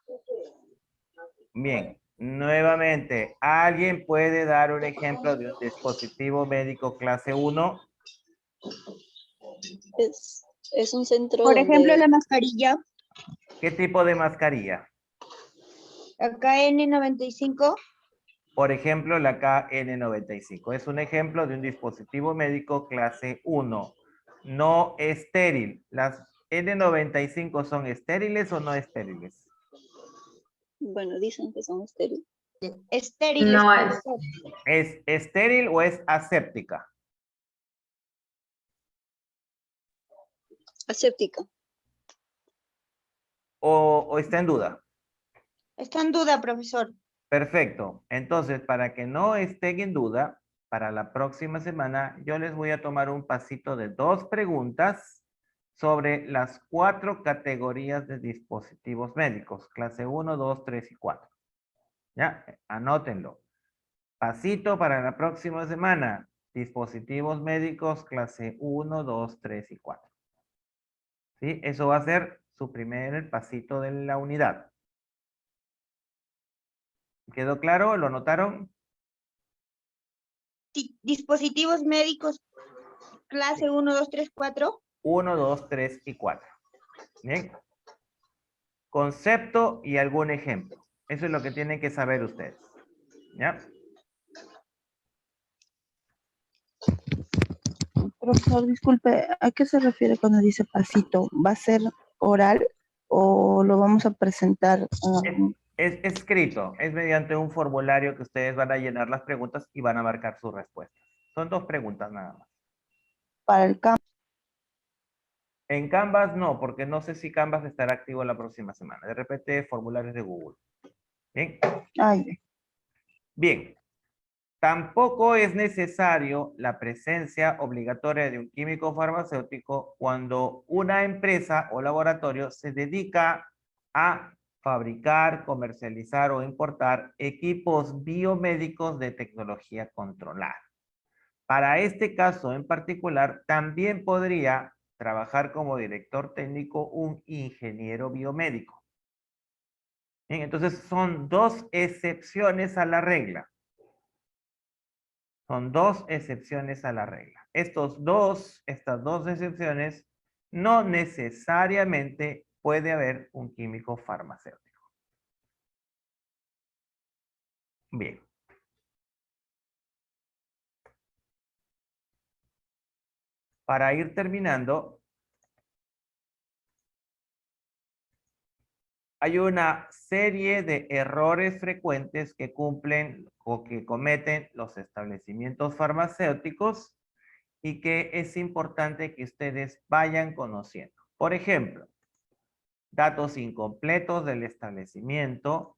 Bien, nuevamente, ¿alguien puede dar un ejemplo de un dispositivo médico clase 1? Es un centro Por ejemplo, donde la mascarilla, ¿Qué tipo de mascarilla? acá N95. Por ejemplo, la KN95. Es un ejemplo de un dispositivo médico clase 1. No estéril. ¿Las N95 son estériles o no estériles? bueno, dicen que son estériles. Estériles, No es. profesor. ¿Es estéril o es aséptica? Aséptica. ¿O está en duda? Está en duda, profesor. Perfecto. Entonces, para que no estén en duda, para la próxima semana yo les voy a tomar un pasito de 2 preguntas sobre las 4 categorías de dispositivos médicos, clase 1, 2, 3 y 4. ¿Ya? Anótenlo. Pasito para la próxima semana, dispositivos médicos clase 1, 2, 3 y 4. ¿Sí? Eso va a ser su primer pasito de la unidad. ¿Quedó claro? ¿Lo notaron? Dispositivos médicos clase 1, 2, 3, 4. 1, 2, 3 y 4. Bien. Concepto y algún ejemplo. Eso es lo que tienen que saber ustedes. ¿Ya? Profesor, disculpe, ¿a qué se refiere cuando dice pasito? ¿Va a ser oral o lo vamos a presentar Es escrito, es mediante un formulario que ustedes van a llenar las preguntas y van a marcar sus respuestas. Son 2 preguntas nada más. para el campo? En Canvas no, porque no sé si Canvas estará activo la próxima semana. De repente, formularios de Google. Bien. Bien. Tampoco es necesario la presencia obligatoria de un químico farmacéutico cuando una empresa o laboratorio se dedica a fabricar, comercializar o importar equipos biomédicos de tecnología controlada. Para este caso en particular, también podría trabajar como director técnico un ingeniero biomédico. Bien, entonces son 2 excepciones a la regla. Son 2 excepciones a la regla. Estas dos excepciones no necesariamente puede haber un químico farmacéutico. Bien. Para ir terminando, hay una serie de errores frecuentes que cumplen o que cometen los establecimientos farmacéuticos y que es importante que ustedes vayan conociendo. Por ejemplo, datos incompletos del establecimiento,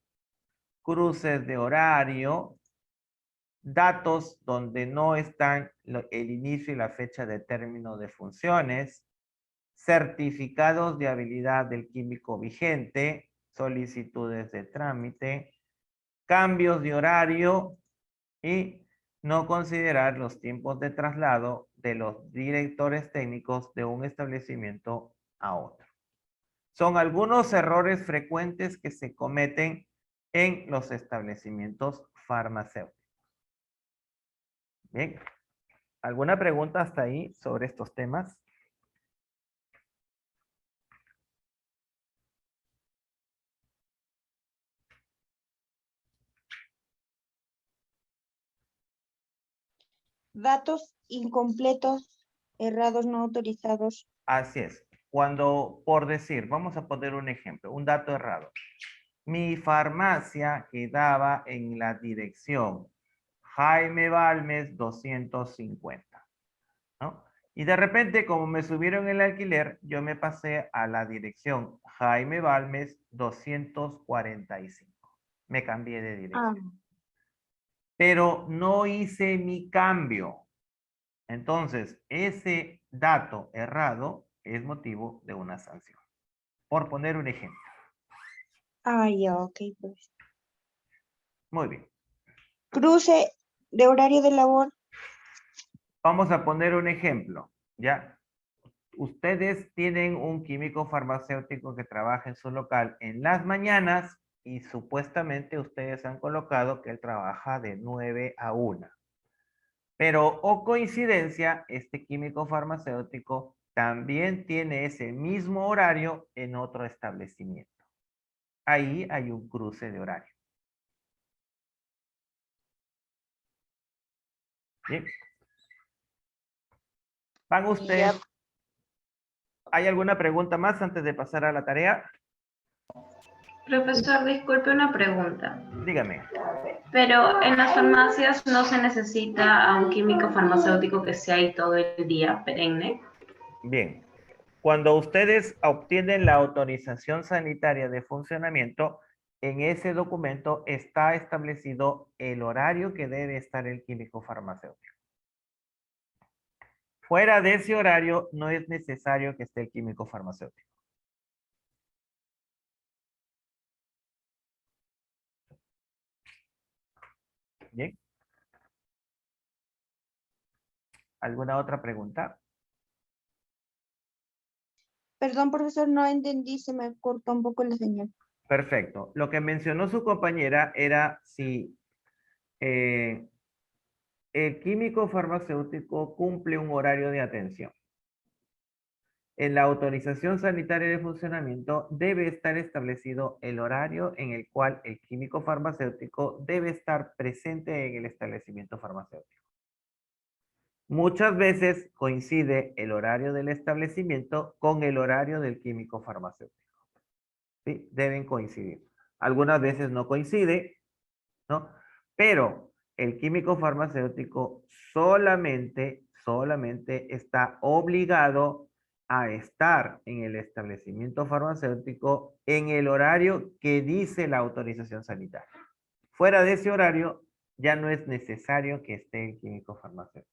cruces de horario, datos donde no están el inicio y la fecha de término de funciones, certificados de habilidad del químico vigente, solicitudes de trámite, cambios de horario y no considerar los tiempos de traslado de los directores técnicos de un establecimiento a otro. Son algunos errores frecuentes que se cometen en los establecimientos farmacéuticos. Bien, ¿alguna pregunta hasta ahí sobre estos temas? Datos incompletos, errados, no autorizados. Así es. Cuando, por decir, vamos a poner un ejemplo, un dato errado. Mi farmacia quedaba en la dirección Jaime Balmes 250, ¿no? Y de repente, como me subieron el alquiler, yo me pasé a la dirección Jaime Balmes 245. Me cambié de dirección. Pero no hice mi cambio. Entonces, ese dato errado es motivo de una sanción. Por poner un ejemplo. Ya, ok, pues. Muy bien. Cruce de horario de labor. Vamos a poner un ejemplo, ¿ya? Ustedes tienen un químico farmacéutico que trabaja en su local en las mañanas y supuestamente ustedes han colocado que él trabaja de 9 a 1. Pero, o coincidencia, este químico farmacéutico también tiene ese mismo horario en otro establecimiento. Ahí hay un cruce de horario. Bien. ¿Van ustedes? ¿Hay alguna pregunta más antes de pasar a la tarea? Profesor, disculpe una pregunta. Dígame. Pero en las farmacias no se necesita a un químico farmacéutico que sea ahí todo el día, perenne. Bien. Cuando ustedes obtienen la autorización sanitaria de funcionamiento, en ese documento está establecido el horario que debe estar el químico farmacéutico. Fuera de ese horario no es necesario que esté el químico farmacéutico. Bien. ¿Alguna otra pregunta? Perdón, profesor, no entendí, se me cortó un poco la señal. Perfecto. Lo que mencionó su compañera era si el químico farmacéutico cumple un horario de atención. En la autorización sanitaria de funcionamiento debe estar establecido el horario en el cual el químico farmacéutico debe estar presente en el establecimiento farmacéutico. Muchas veces coincide el horario del establecimiento con el horario del químico farmacéutico. ¿Sí? Deben coincidir. Algunas veces no coincide, ¿no? Pero el químico farmacéutico solamente está obligado a estar en el establecimiento farmacéutico en el horario que dice la autorización sanitaria. Fuera de ese horario, ya no es necesario que esté el químico farmacéutico.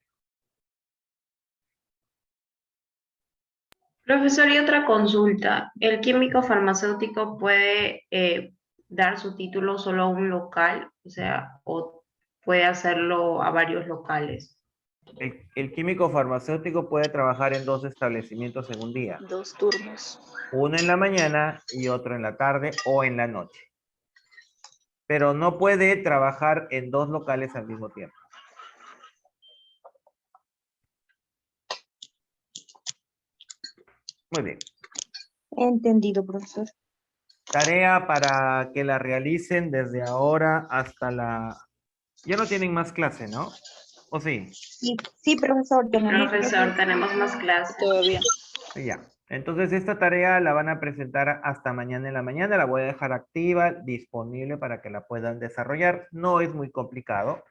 Profesor, y otra consulta. ¿El químico farmacéutico puede dar su título solo a un local? O sea, ¿o puede hacerlo a varios locales? El químico farmacéutico puede trabajar en 2 establecimientos en un día. 2 turnos. Uno en la mañana y otro en la tarde o en la noche. Pero no puede trabajar en 2 locales al mismo tiempo. Muy bien. Entendido, profesor. Tarea para que la realicen desde ahora hasta la... Ya no tienen más clase, ¿no? ¿O sí? Sí, profesor, tenemos Profesor, tenemos más clases. Todavía. Sí, ya. Entonces esta tarea la van a presentar hasta mañana en la mañana. La voy a dejar activa, disponible para que la puedan desarrollar. No es muy complicado.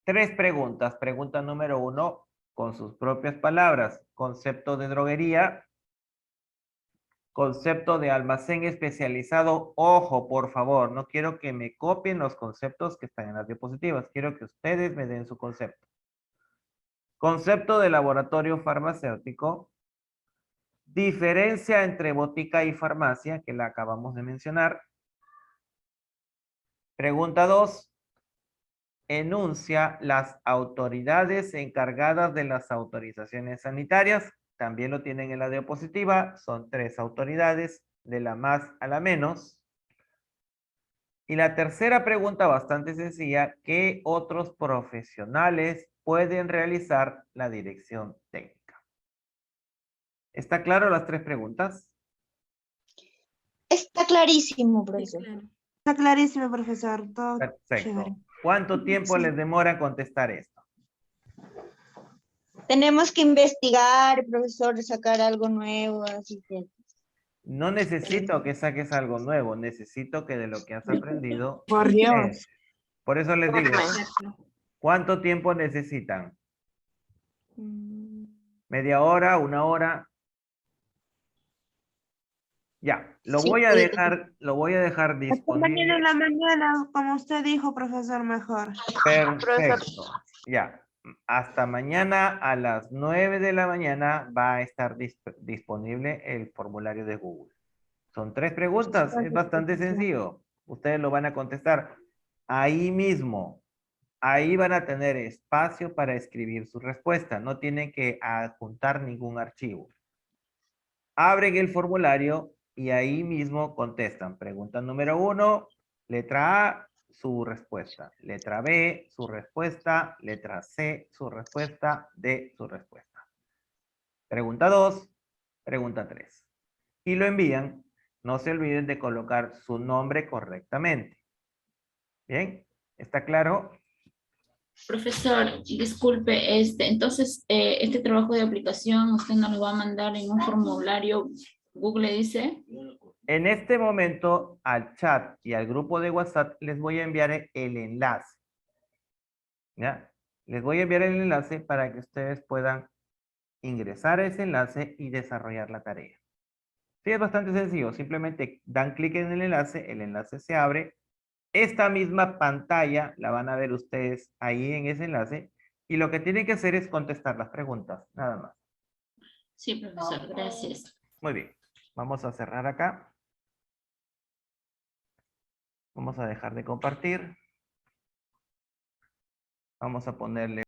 3 preguntas. Pregunta número 1, con sus propias palabras. Concepto de droguería. Concepto de almacén especializado. Ojo, por favor, no quiero que me copien los conceptos que están en las diapositivas. Quiero que ustedes me den su concepto. Concepto de laboratorio farmacéutico. Diferencia entre botica y farmacia, que la acabamos de mencionar. Pregunta 2. Enuncia las autoridades encargadas de las autorizaciones sanitarias. También lo tienen en la diapositiva. Son 3 autoridades, de la más a la menos. Y la tercera pregunta, bastante sencilla: ¿qué otros profesionales pueden realizar la dirección técnica? ¿Está claro las 3 preguntas? Está clarísimo, profesor. Está clarísimo, profesor. Todo Perfecto. chévere. ¿Cuánto tiempo Sí. les demora en contestar esto? Tenemos que investigar, profesor, sacar algo nuevo, así que... No necesito que saques algo nuevo, necesito que de lo que has aprendido Por Dios. Por eso les digo, Perfecto. ¿cuánto tiempo necesitan? Mm, ¿Media hora? ¿1 hora? Ya, lo Sí, voy a dejar Hasta disponible. mañana en la mañana, como usted dijo, profesor, mejor. Perfecto. Ya, hasta mañana a las 9 de la mañana va a estar disponible el formulario de Google. Son 3 preguntas, es bastante sencillo. Ustedes lo van a contestar ahí mismo. Ahí van a tener espacio para escribir su respuesta. No tienen que adjuntar ningún archivo. Abren el formulario y ahí mismo contestan. Pregunta número 1, letra A, su respuesta. Letra B, su respuesta. Letra C, su respuesta. D, su respuesta. Pregunta 2, pregunta 3. Y lo envían. No se olviden de colocar su nombre correctamente. ¿Bien? ¿Está claro? Profesor, disculpe, entonces, este trabajo de aplicación usted nos lo va a mandar en un formulario, Google dice. En este momento, al chat y al grupo de WhatsApp les voy a enviar el enlace. ¿Ya? Les voy a enviar el enlace para que ustedes puedan ingresar a ese enlace y desarrollar la tarea. Sí, es bastante sencillo. Simplemente dan clic en el enlace se abre. Esta misma pantalla la van a ver ustedes ahí en ese enlace y lo que tienen que hacer es contestar las preguntas, nada más. Sí, profesor, gracias. Muy bien. Vamos a cerrar acá. Vamos a dejar de compartir. Vamos a ponerle